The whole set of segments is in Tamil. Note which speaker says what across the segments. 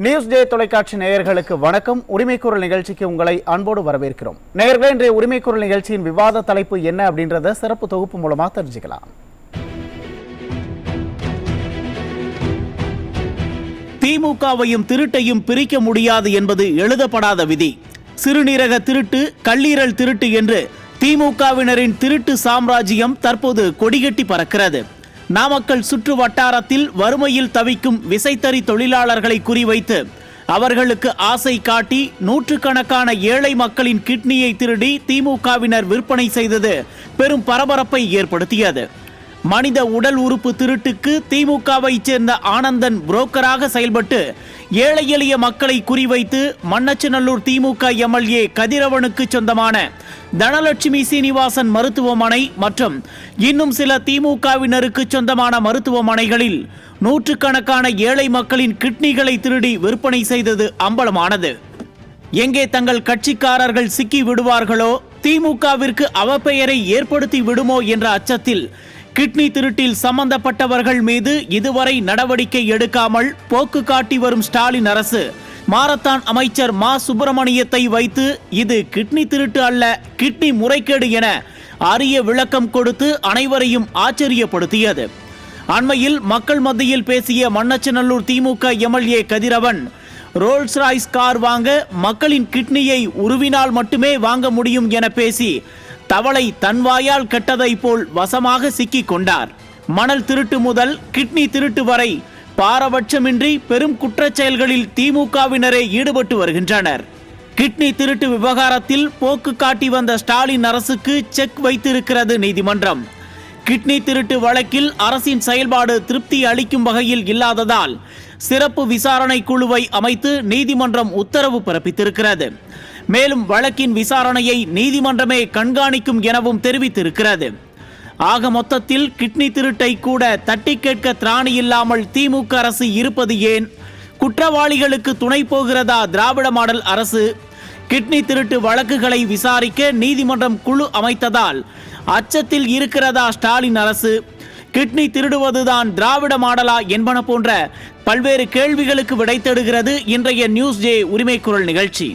Speaker 1: நியூஸ் டே தொலைக்காட்சி நேயர்களுக்கு வணக்கம். உரிமைக்குரல் நிகழ்ச்சிக்கு உங்களை அன்போடு வரவேற்கிறோம். நேயர்களே, இன்றைய உரிமைக்குரல் நிகழ்ச்சியின் விவாத தலைப்பு என்ன அப்படின்றத சிறப்பு தொகுப்பு மூலமா தெரிஞ்சுக்கலாம். திமுகவையும் திருட்டையும் பிரிக்க முடியாது என்பது எழுதப்படாத விதி. சிறுநீரக திருட்டு, கல்லீரல் திருட்டு என்று திமுகவினரின் திருட்டு சாம்ராஜ்யம் தற்போது கொடிகட்டி பறக்கிறது. நாமக்கல் சுற்று வட்டாரத்தில் வறுமையில் தவிக்கும் விசைத்தறி தொழிலாளர்களை குறிவைத்து அவர்களுக்கு ஆசை காட்டி நூற்றுக்கணக்கான ஏழை மக்களின் கிட்னியை திருடி திமுகவினர் விற்பனை செய்தது பெரும் பரபரப்பை ஏற்படுத்தியது. மனித உடல் உறுப்பு திருட்டுக்கு திமுகவை சேர்ந்த ஆனந்தன் புரோக்கராக செயல்பட்டு ஏழை எளிய மக்களை குறிவைத்து மண்ணச்சநல்லூர் திமுக எம்எல்ஏ கதிரவனுக்கு சொந்தமான தனலட்சுமி சீனிவாசன் மருத்துவமனை மற்றும் இன்னும் சில திமுகவினருக்கு சொந்தமான மருத்துவமனைகளில் நூற்றுக்கணக்கான ஏழை மக்களின் கிட்னிகளை திருடி விற்பனை செய்தது அம்பலமானது. எங்கே தங்கள் கட்சிக்காரர்கள் சிக்கி விடுவார்களோ, திமுகவிற்கு அவப்பெயரை ஏற்படுத்தி விடுமோ என்ற அச்சத்தில் கிட்னி திருட்டில் சம்பந்தப்பட்டவர்கள் மீது இதுவரை நடவடிக்கை எடுக்காமல் போக்கு காட்டி வரும் ஸ்டாலின் அரசு மாரத்தான் அமைச்சர் மா சுப்பிரமணியத்தை வைத்து இது கிட்னி திருட்டு அல்ல, கிட்னி முறைகேடு என அரிய விளக்கம் கொடுத்து அனைவரையும் ஆச்சரியப்படுத்தியது. அண்மையில் மக்கள் மத்தியில் பேசிய மண்ணச்சநல்லூர் திமுக எம்எல்ஏ கதிரவன், ரோல்ஸ் ராய்ஸ் கார் வாங்க மக்களின் கிட்னியை உருவினால் மட்டுமே வாங்க முடியும் என பேசி தவளை தன்வாயால் கெட்டதை போல் வசமாக சிக்கிக் கொண்டார். மணல் திருட்டு முதல் கிட்னி திருட்டு வரை பாரபட்சமின்றி பெரும் குற்றச் செயல்களில் திமுகவினரே ஈடுபட்டு வருகின்றனர். கிட்னி திருட்டு விவகாரத்தில் போக்கு காட்டி வந்த ஸ்டாலின் அரசுக்கு செக் வைத்திருக்கிறது நீதிமன்றம். கிட்னி திருட்டு வழக்கில் அரசின் செயல்பாடு திருப்தி அளிக்கும் வகையில் இல்லாததால் சிறப்பு விசாரணை குழுவை அமைத்து நீதிமன்றம் உத்தரவு பிறப்பித்திருக்கிறது. மேலும் வழக்கின் விசாரணையை நீதிமன்றமே கண்காணிக்கும் எனவும் தெரிவித்திருக்கிறது. ஆக மொத்தத்தில் கிட்னி திருட்டை கூட தட்டி கேட்க திராணி இல்லாமல் திமுக அரசு இருப்பது ஏன்? குற்றவாளிகளுக்கு துணை போகிறதா திராவிட மாடல் அரசு? கிட்னி திருட்டு வழக்குகளை விசாரிக்க நீதிமன்றம் குழு அமைத்ததால் அச்சத்தில் இருக்கிறதா ஸ்டாலின் அரசு? கிட்னி திருடுவதுதான் திராவிட மாடலா என்பன போன்ற பல்வேறு கேள்விகளுக்கு விடை தேடுகிறது இன்றைய நியூஸ் டே உரிமைக்குரல் நிகழ்ச்சி.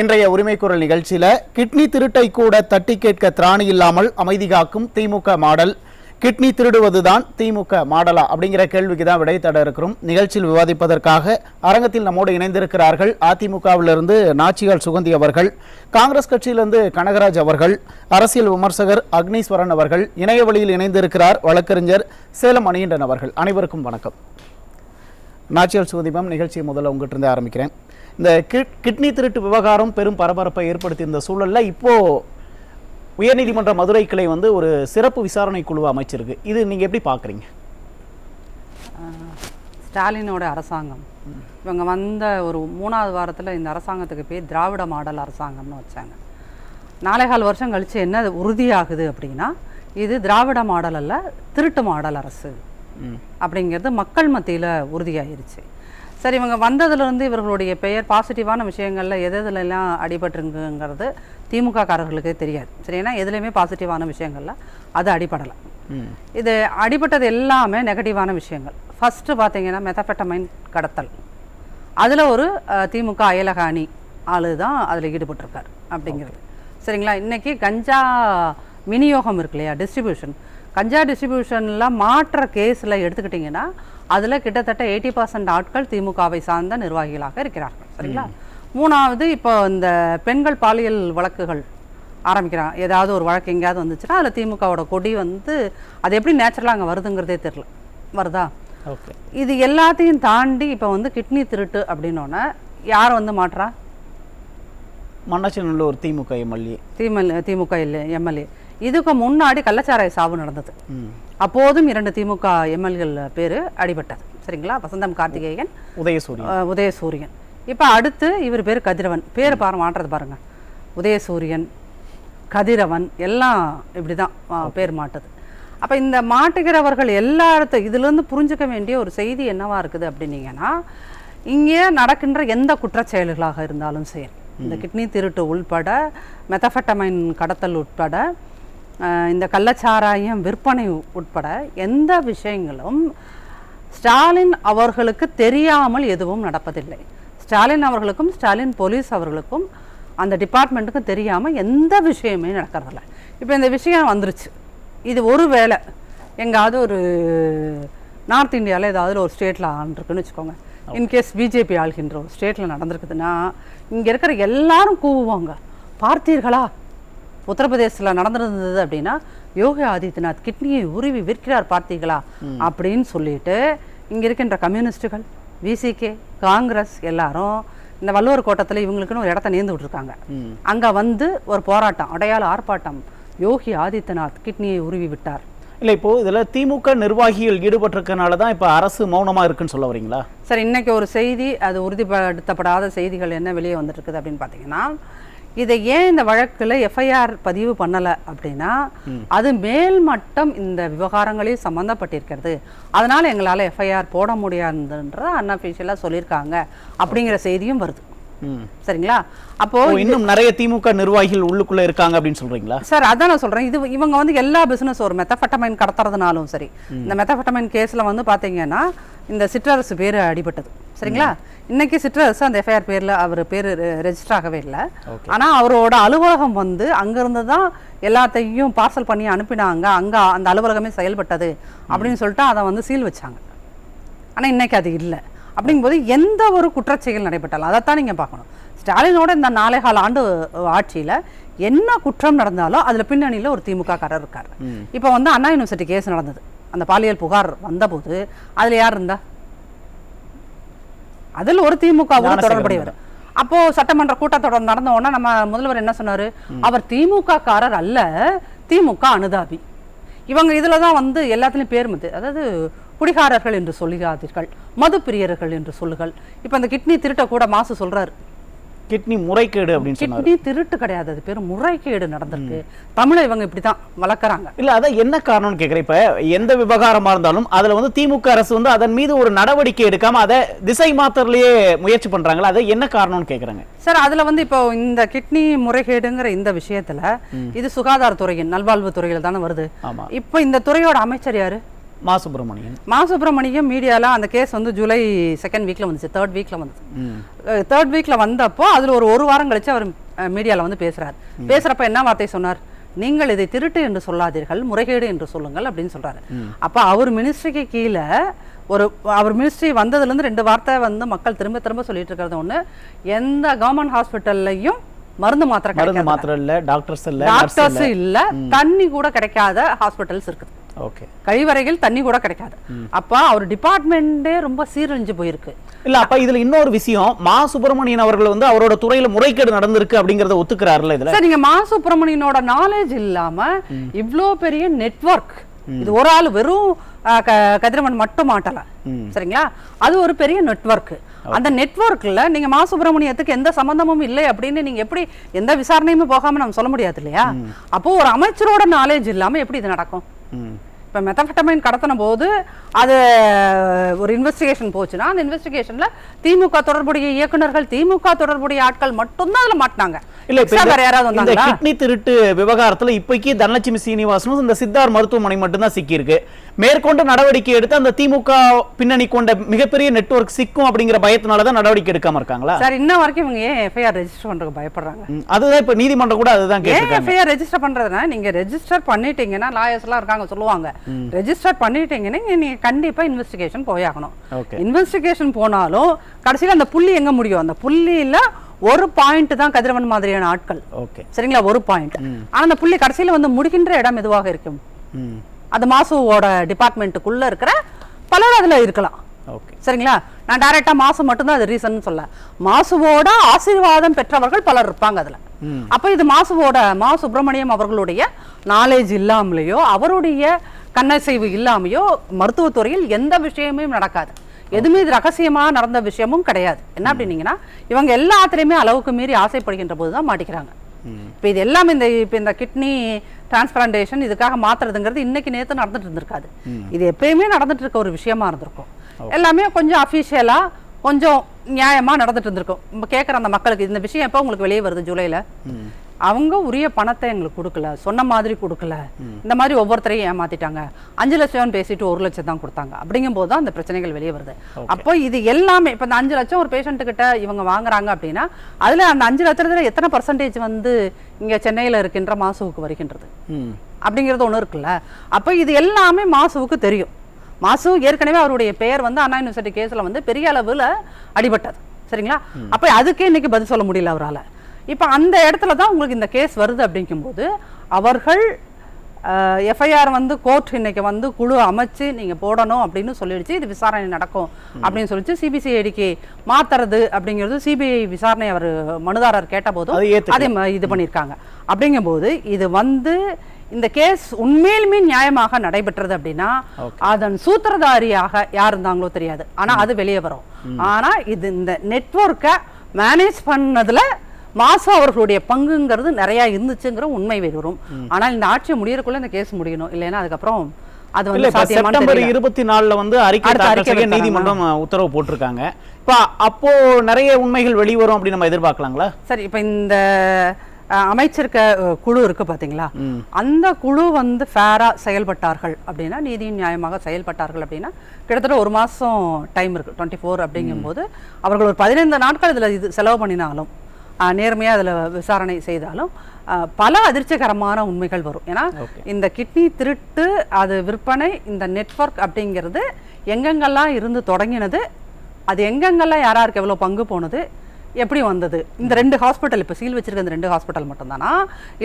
Speaker 1: இன்றைய உரிமைக்குரல் நிகழ்ச்சியில கிட்னி திருட்டை கூட தட்டி கேட்க திராணி இல்லாமல் அமைதி காக்கும் திமுக மாடல், கிட்னி திருடுவதுதான் திமுக மாடலா அப்படிங்கிற கேள்விக்கு தான் விடை தேட இருக்கிறோம். நிகழ்ச்சியில் விவாதிப்பதற்காக அரங்கத்தில் நம்மோடு இணைந்திருக்கிறார்கள் அதிமுகவிலிருந்து நாச்சியால் சுகந்தி அவர்கள், காங்கிரஸ் கட்சியிலிருந்து கனகராஜ் அவர்கள், அரசியல் விமர்சகர் அக்னீஸ்வரன் அவர்கள், இணைய வழியில் இணைந்திருக்கிறார் வழக்கறிஞர் சேலம் மணிகண்டன் அவர்கள். அனைவருக்கும் வணக்கம். நாச்சியால் சுகந்தி மேம், நிகழ்ச்சியை முதல்ல உங்ககிட்ட இருந்து ஆரம்பிக்கிறேன். இந்த கிட்னி திருட்டு விவகாரம் பெரும் பரபரப்பை ஏற்படுத்தியிருந்த சூழலில் இப்போ உயர்நீதிமன்ற மதுரை கிளை ஒரு சிறப்பு விசாரணை குழு அமைச்சிருக்கு. இது நீங்கள் எப்படி பார்க்குறீங்க?
Speaker 2: ஸ்டாலினோட அரசாங்கம் இவங்க வந்த ஒரு 3வது வாரத்தில் இந்த அரசாங்கத்துக்கு பேர் திராவிட மாடல் அரசாங்கம்னு வச்சாங்க. 4.25 வருஷம் கழித்து என்ன உறுதியாகுது அப்படின்னா, இது திராவிட மாடல் அல்ல, திருட்டு மாடல் அரசு அப்படிங்கிறது மக்கள் மத்தியில் உறுதியாயிருச்சு. சரி, இவங்க வந்ததுலேருந்து இவர்களுடைய பெயர் பாசிட்டிவான விஷயங்களில் எதுலெல்லாம் அடிபட்டுருங்கிறது திமுக காரர்களுக்கே தெரியாது. சரி, ஏன்னா எதுலேயுமே பாசிட்டிவான விஷயங்கள்ல அது அடிபடலை. இது அடிபட்டது எல்லாமே நெகட்டிவான விஷயங்கள். ஃபஸ்ட்டு பார்த்தீங்கன்னா மெத்தபெட்டமைன் கடத்தல், அதில் ஒரு திமுக அயலக அணி ஆளு தான் அதில் ஈடுபட்டிருக்கார் அப்படிங்கிறது. சரிங்களா? இன்றைக்கி கஞ்சா விநியோகம் இருக்கு இல்லையா, டிஸ்ட்ரிபியூஷன், கஞ்சா டிஸ்ட்ரிபியூஷனில் மாற்ற கேஸில் எடுத்துக்கிட்டிங்கன்னா அதில் கிட்டத்தட்ட 80% ஆட்கள் திமுகவை சார்ந்த நிர்வாகிகளாக இருக்கிறார்கள். சரிங்களா? 3வது, இப்போ இந்த பெண்கள் பாலியல் வழக்குகள் ஆரம்பிக்கிறாங்க. ஏதாவது ஒரு வழக்கு எங்கேயாவது வந்துச்சுன்னா அதில் திமுகவோட கொடி அது எப்படி நேச்சுரலாக அங்கே வருதுங்கிறதே தெரியல, வருதா? ஓகே. இது எல்லாத்தையும் தாண்டி இப்போ கிட்னி திருட்டு அப்படின்னோடனே யார் மாற்றா?
Speaker 1: மண்ணச்சநல்லூர் திமுக எம்எல்ஏ
Speaker 2: திமுக எம்எல்ஏ. இதுக்கு முன்னாடி கள்ளச்சாராய சாவு நடந்தது. அப்போதும் 2 திமுக எம்எல்ஏகள் பேர் அடிபட்டது. சரிங்களா? வசந்தம் கார்த்திகேயன், உதயசூரியன். இப்போ அடுத்து இவர் பேர் கதிரவன். பேர் மாற்றுறது பாருங்க, உதயசூரியன், கதிரவன் எல்லாம் இப்படி தான் பேர் மாட்டுது. அப்போ இந்த மாட்டுகிறவர்கள் எல்லாத்தையும் இதுலேருந்து புரிஞ்சுக்க வேண்டிய ஒரு செய்தி என்னவா இருக்குது அப்படின்னீங்கன்னா, இங்கே நடக்கின்ற எந்த குற்றச்செயல்களாக இருந்தாலும் சரி, இந்த கிட்னி திருட்டு உள்பட, மெத்தபெட்டமைன் கடத்தல் உட்பட, இந்த கள்ளச்சாராயம் விற்பனை உட்பட எந்த விஷயங்களும் ஸ்டாலின் அவர்களுக்கு தெரியாமல் எதுவும் நடப்பதில்லை. ஸ்டாலின் அவர்களுக்கும் ஸ்டாலின் போலீஸ் அவர்களுக்கும் அந்த டிபார்ட்மெண்ட்டுக்கும் தெரியாமல் எந்த விஷயமே நடக்கிறதில்ல. இப்போ இந்த விஷயம் வந்துருச்சு, இது ஒரு வேளை எங்காவது ஒரு நார்த் இந்தியாவில் ஏதாவது ஒரு ஸ்டேட்டில் ஆண்டுருக்குன்னு வச்சுக்கோங்க, இன்கேஸ் பிஜேபி ஆள்கின்ற ஒரு ஸ்டேட்டில் நடந்திருக்குதுன்னா இங்கே இருக்கிற எல்லாரும் கூவுவாங்க, பார்த்தீர்களா உத்தரப்பிரதேசத்தில் நடந்திருந்தது அப்படின்னா யோகி ஆதித்யநாத் கிட்னியை உருவி விற்கிறார் பார்த்தீர்களா அப்படின்னு சொல்லிட்டு இங்கே இருக்கின்ற கம்யூனிஸ்டுகள், விசிகே, காங்கிரஸ் எல்லாரும் இந்த வள்ளுவர் கோட்டத்தில் இவங்களுக்குன்னு ஒரு இடத்த நேர்ந்து விட்டுருக்காங்க. அங்கே வந்து ஒரு போராட்டம், அடையாள ஆர்ப்பாட்டம், யோகி ஆதித்யநாத் கிட்னியை உருவி விட்டார்.
Speaker 1: இல்லை, இப்போ இதில் திமுக நிர்வாகிகள் ஈடுபட்டிருக்கனால தான் இப்போ அரசு மௌனமாக இருக்குன்னு சொல்ல வரீங்களா?
Speaker 2: சார், இன்னைக்கு ஒரு செய்தி, அது உறுதிப்படுத்தப்படாத செய்திகள் என்ன வெளியே வந்துட்டு இருக்குது அப்படின்னு பார்த்தீங்கன்னா, இதை ஏன் இந்த வழக்கில் எஃப்ஐஆர் பதிவு பண்ணலை அப்படின்னா அது மேல்மட்டம் இந்த விவகாரங்களையும் சம்மந்தப்பட்டிருக்கிறது, அதனால் எங்களால் எஃப்ஐஆர் போட முடியாதுன்ற அன்அஃபிஷியலாக சொல்லியிருக்காங்க அப்படிங்கிற செய்தியும் வருது. சரிங்களா? அப்போ
Speaker 1: இன்னும் நிறைய திமுக நிர்வாகிகள் உள்ளுக்குள்ள இருக்காங்க அப்படின்னு சொல்றீங்களா?
Speaker 2: சார், அதான் நான் சொல்றேன். இவங்க வந்து எல்லா பிசினஸ், ஒரு மெத்தஃபெட்டமைன் கடத்துறதுனாலும் சரி, இந்த மெத்தஃபெட்டமைன் கேஸ்ல வந்து பாத்தீங்கன்னா இந்த சிற்றரசு பேர் அடிபட்டது. சரிங்களா? இன்னைக்கு சிற்றரசு அந்த எஃப்ஐஆர் பேர்ல அவர் பேர் ரெஜிஸ்டர் ஆகவே இல்லை. ஆனா அவரோட அலுவலகம் வந்து அங்கிருந்து தான் எல்லாத்தையும் பார்சல் பண்ணி அனுப்பினாங்க, அங்க அந்த அலுவலகமே செயல்பட்டது அப்படின்னு சொல்லிட்டு அதை வந்து சீல் வச்சாங்க. ஆனா இன்னைக்கு அது இல்லை. அப்படிங்கும்போது எந்த ஒரு குற்றச்செயல் நடைபெற்றாலும் அதைத்தான் நீங்கள் பார்க்கணும். ஸ்டாலினோட இந்த 4.25 ஆண்டு ஆட்சியில் என்ன குற்றம் நடந்தாலும் அதில் பின்னணியில் ஒரு திமுக காரர் இருக்கார். இப்போ வந்து அண்ணா யூனிவர்சிட்டி கேஸ் நடந்தது, அந்த பாலியல் புகார் வந்தபோது அதில் யார் இருந்தா? அதில் ஒரு திமுகவோட தொடர்புடையவர். அப்போ சட்டமன்ற கூட்டத்தொடர் நடந்த உடனே நம்ம முதல்வர் என்ன சொன்னாரு? அவர் திமுக காரர் அல்ல, திமுக அனுதாபி. இவங்க இதில் தான் வந்து எல்லாத்துலேயும் பேர் மது, அதாவது குடிகாரர்கள் என்று சொல்லுகாதீர்கள், மது பிரியர்கள் என்று சொல்லுங்கள். இப்போ அந்த கிட்னி திருட்ட கூட மாசு சொல்றாரு,
Speaker 1: கிட்னி முறைகேடு அப்படின்னு சொன்னாரு.
Speaker 2: கிட்னி திருட்டு கிடையாது, அது பேர் முறைகேடு நடந்திருக்கு. தமிழை இவங்க இப்படிதான் வளர்க்குறாங்க.
Speaker 1: இல்ல, அதான் என்ன காரணம்னு கேட்குறேன். இப்ப எந்த விவகாரமா இருந்தாலும் அதுல வந்து திமுக அரசு வந்து அதன் மீது ஒரு நடவடிக்கை எடுக்காம அதை திசை மாத்தறதுலயே முயற்சி பண்றாங்களா? அது என்ன காரணம்னு கேக்குறாங்க.
Speaker 2: சார், அதுல வந்து இப்போ இந்த கிட்னி முறைகேடுங்கிற இந்த விஷயத்துல இது சுகாதாரத்துறையின் நல்வாழ்வு துறையில தானே வருது. இப்போ இந்த துறையோட அமைச்சர் யாரு?
Speaker 1: மா சுப்பிரமணியன்.
Speaker 2: மா சுப்பிரமணியம் மீடியால அந்த கேஸ் வந்து ஜூலை 2nd வீக்ல வந்துச்சு, 3rd வீக்ல வந்துச்சு. 3rd வீக்ல வந்தப்போ அதுல ஒரு வாரம் கழிச்சு அவர் மீடியால வந்து பேசுறாரு. பேசுறப்ப என்ன வார்த்தை சொன்னார்? நீங்கள் இதை திருட்டு என்று சொல்லாதீர்கள், முறைகேடு என்று சொல்லுங்கள் அப்படின்னு சொல்றாரு. அப்ப அவர் மினிஸ்ட்ரிக்கு கீழே அவர் மினிஸ்ட்ரி வந்ததுல இருந்து 2 வார்த்தை வந்து மக்கள் திரும்ப திரும்ப சொல்லிட்டு இருக்கிறது ஒண்ணு, எந்த கவர்மெண்ட் ஹாஸ்பிட்டல்லையும் மருந்து மாத்திரை
Speaker 1: இல்ல, டாக்டர்ஸ் இல்ல,
Speaker 2: தண்ணி கூட கிடைக்காத ஹாஸ்பிட்டல்ஸ் இருக்குது. கழிவறைகள் தண்ணி கூட கிடைக்காது. அப்ப அவர் டிபார்ட்மெண்டே ரொம்ப சீரழிஞ்சு போயிருக்கு.
Speaker 1: இல்ல, அப்ப இதுல இன்னொரு விஷயம், மா சுப்பிரமணியன் அவர்கள் வந்து அவரோட துறையில முறைகேடு நடந்திருக்கு அப்படிங்கறத ஒத்துக்கிறாருல. இதுல
Speaker 2: சார், நீங்க மா சுப்பிரமணியனோட நாலேஜ் இல்லாம இவ்ளோ பெரிய நெட்வொர்க், இது ஒரு ஆள் வெறும் கதிரவன் மட்டும் மாட்டல. சரிங்களா? அது ஒரு பெரிய நெட்வொர்க். அந்த நெட்வொர்க்ல நீங்க மா சுப்பிரமணியத்துக்கு எந்த சம்பந்தமும் இல்லை அப்படின்னு நீங்க எப்படி எந்த விசாரணையுமே போகாம நம்ம சொல்ல முடியாது இல்லையா? அப்போ ஒரு அமைச்சரோட நாலேஜ் இல்லாம எப்படி இது நடக்கும்? இப்போ மெத்தஃபெட்டமைன் கடத்தின போது அது ஒரு இன்வெஸ்டிகேஷன் போச்சுன்னா அந்த இன்வெஸ்டிகேஷன்ல திமுக தொடர்புடைய இயக்குநர்கள், திமுக தொடர்புடைய ஆட்கள் மட்டும்தான் அதுல மாட்டினாங்க.
Speaker 1: இல்ல, வேற யாராவது வந்தாங்களா? கிட்னி திருட்டு விவகாரத்துல இப்போக்கி தனலட்சுமி சீனிவாசனும் இந்த சித்தார் மருத்துவமனை மட்டும்தான் சிக்கி இருக்கு. மேற்கொண்டு நடவடிக்கை எடுத்து அந்த திமுக பின்னணி கொண்ட மிகப்பெரிய நெட்வொர்க் சிக்கும் அப்படிங்கிற பயத்தினாலதான் நடவடிக்கை எடுக்காம இருக்காங்களா?
Speaker 2: சார், இன்ன வரைக்கும் இவங்க ஏன் எஃப்ஐஆர் ரெஜிஸ்டர் பண்றதுக்கு பயப்படுறாங்க?
Speaker 1: அதுதான் இப்ப நீதிமன்றம் கூட அதுதான் கேக்குறாங்க.
Speaker 2: எஃப்ஐஆர் ரெஜிஸ்டர் பண்றதுனா நீங்க ரெஜிஸ்டர் பண்ணிட்டீங்கன்னா, லாயர்ஸ் எல்லாம் இருக்காங்க சொல்லுவாங்க, ரெஜிஸ்டர் பண்ணிட்டீங்கன்னா நீங்க கண்டிப்பா இன்வெஸ்டிகேஷன் போயாகணும். இன்வெஸ்டிகேஷன் போனாலும் கடைசியில அந்த புள்ளி எங்க முடியும்? அந்த புள்ளியில ஒரு பாயிண்ட் தான் கதிரவன் மாதிரியான ஆட்கள். சரிங்களா? ஒரு பாயிண்ட். ஆனா அந்த புள்ளி கடைசியில வந்து முடிக்கின்ற இடம் எதுவாக இருக்கும்? அது மாசுவோட டிபார்ட்மெண்ட்டுக்குள்ள இருக்கிற பலர் அதுல இருக்கலாம். சரிங்களா? நான் டைரக்டா மாசு மட்டும்தான் அது ரீசன் சொல்ல, மாசுவோட ஆசீர்வாதம் பெற்றவர்கள் பலர் இருப்பாங்க அதுல. அப்ப இது மா சுப்பிரமணியம் அவர்களுடைய நாலேஜ் இல்லாமலையோ அவருடைய கண்ணசைவு இல்லாமையோ மருத்துவத்துறையில் எந்த விஷயமும் நடக்காது. எதுவுமே இது ரகசியமா நடந்த விஷயமும் கிடையாது. என்ன அப்படின்னீங்கன்னா, இவங்க எல்லாத்திலையுமே அளவுக்கு மீறி ஆசைப்படுகின்ற போதுதான் மாட்டிக்கிறாங்க. இப்ப இது எல்லாமே இந்த கிட்னி டிரான்ஸ்பிளான்டேஷன் இதுக்காக மாத்துறதுங்கிறது இன்னைக்கு நேத்து நடந்துட்டு இருந்திருக்காது. இது எப்பயுமே நடந்துட்டு இருக்க ஒரு விஷயமா இருந்திருக்கும். எல்லாமே கொஞ்சம் அபிஷியலா கொஞ்சம் நியாயமா நடந்துட்டு இருந்திருக்கும். கேட்குற அந்த மக்களுக்கு இந்த விஷயம் எப்போ உங்களுக்கு வெளியே வருது? ஜூலைல அவங்க உரிய பணத்தை எங்களுக்கு கொடுக்கல, சொன்ன மாதிரி கொடுக்கல, இந்த மாதிரி ஒவ்வொருத்தரையும் ஏமாத்திட்டாங்க, 5 லட்சம் பேசிட்டு 1 லட்சம் தான் கொடுத்தாங்க. அப்படிங்கும் போது தான் அந்த பிரச்சனைகள் வெளியே வருது. அப்போ இது எல்லாமே இப்போ இந்த 5 லட்சம் ஒரு பேஷண்ட் கிட்ட இவங்க வாங்குறாங்க அப்படின்னா அதுல அந்த 5 லட்சத்துல எத்தனை பர்சன்டேஜ் வந்து இங்க சென்னையில இருக்கின்ற மாசுவுக்கு வருகின்றது அப்படிங்கிறது ஒண்ணு இருக்குல்ல. அப்போ இது எல்லாமே மாசுவுக்கு தெரியும். மாசு ஏற்கனவே அவருடைய பெயர் வந்து அண்ணா யூனிவர்சிட்டி கேஸ்ல வந்து பெரிய அளவுல அடிபட்டது, சரிங்களா? அப்ப அதுக்கே இன்னைக்கு பதில் சொல்ல முடியல அவரால். இப்ப அந்த இடத்துல தான் உங்களுக்கு இந்த கேஸ் வருது. அப்படிங்கும்போது அவர்கள் எஃப்ஐஆர் வந்து கோர்ட் இன்னைக்கு வந்து குழு அமைச்சு நீங்க போடணும் அப்படின்னு சொல்லிடுச்சு, இது விசாரணை நடக்கும் அப்படின்னு சொல்லிச்சு. சிபிசிஐடிக்கு மாத்துறது அப்படிங்கிறது சிபிஐ விசாரணை அவர் மனுதாரர் கேட்ட போதும் அதே இது பண்ணியிருக்காங்க. அப்படிங்கும்போது இது வந்து இந்த கேஸ் உண்மையிலுமே நியாயமாக நடைபெற்றது அப்படின்னா அதன் சூத்திரதாரியாக யார் இருந்தாங்களோ தெரியாது, ஆனா அது வெளியே வரும். ஆனா இது இந்த நெட்வொர்க்கை மேனேஜ் பண்ணதுல மாசு அவர்களுடைய பங்குங்கிறது நிறைய இருந்துச்சுங்கிற உண்மை வரும். ஆனால் இந்த ஆட்சி முடியறதுக்குள்ள இந்த கேஸ் முடியணும், இல்லைன்னா அதுக்கப்புறம் அது வந்து
Speaker 1: செப்டம்பர் 24 வந்து அறிக்கை தாக்கல் செய்ய நீதிமன்றம் உத்தரவு போட்டிருக்காங்க. இப்ப அப்போ நிறைய உண்மைகள் வெளிவரும் அப்படின்னு நம்ம எதிர்பார்க்கலாங்களா?
Speaker 2: சரி, இப்ப இந்த அமைச்சிருக்க குழு இருக்கு பாத்தீங்களா, அந்த குழு வந்து ஃபேரா செயல்பட்டார்கள் அப்படின்னா, நீதியின் நியாயமாக செயல்பட்டார்கள் அப்படின்னா கிட்டத்தட்ட 1 மாசம் டைம் இருக்கு, 24 அப்படிங்கும் போது அவர்கள் ஒரு 15 நாட்கள் இதுல இது செலவு பண்ணினாலும் நேர்மையா அதுல விசாரணை செய்தாலும் பல அதிர்ச்சிகரமான உண்மைகள் வரும். ஏன்னா இந்த கிட்னி திருட்டு அது விற்பனை இந்த நெட்வொர்க் அப்படிங்கிறது எங்கெங்கெல்லாம் இருந்து தொடங்கினது, அது எங்கெங்கெல்லாம் யாராருக்கு எவ்வளவு பங்கு போனது, எப்படி வந்தது, இந்த 2 ஹாஸ்பிட்டல் இப்போ சீல் வச்சிருக்க இந்த 2 ஹாஸ்பிட்டல் மட்டும்தானா,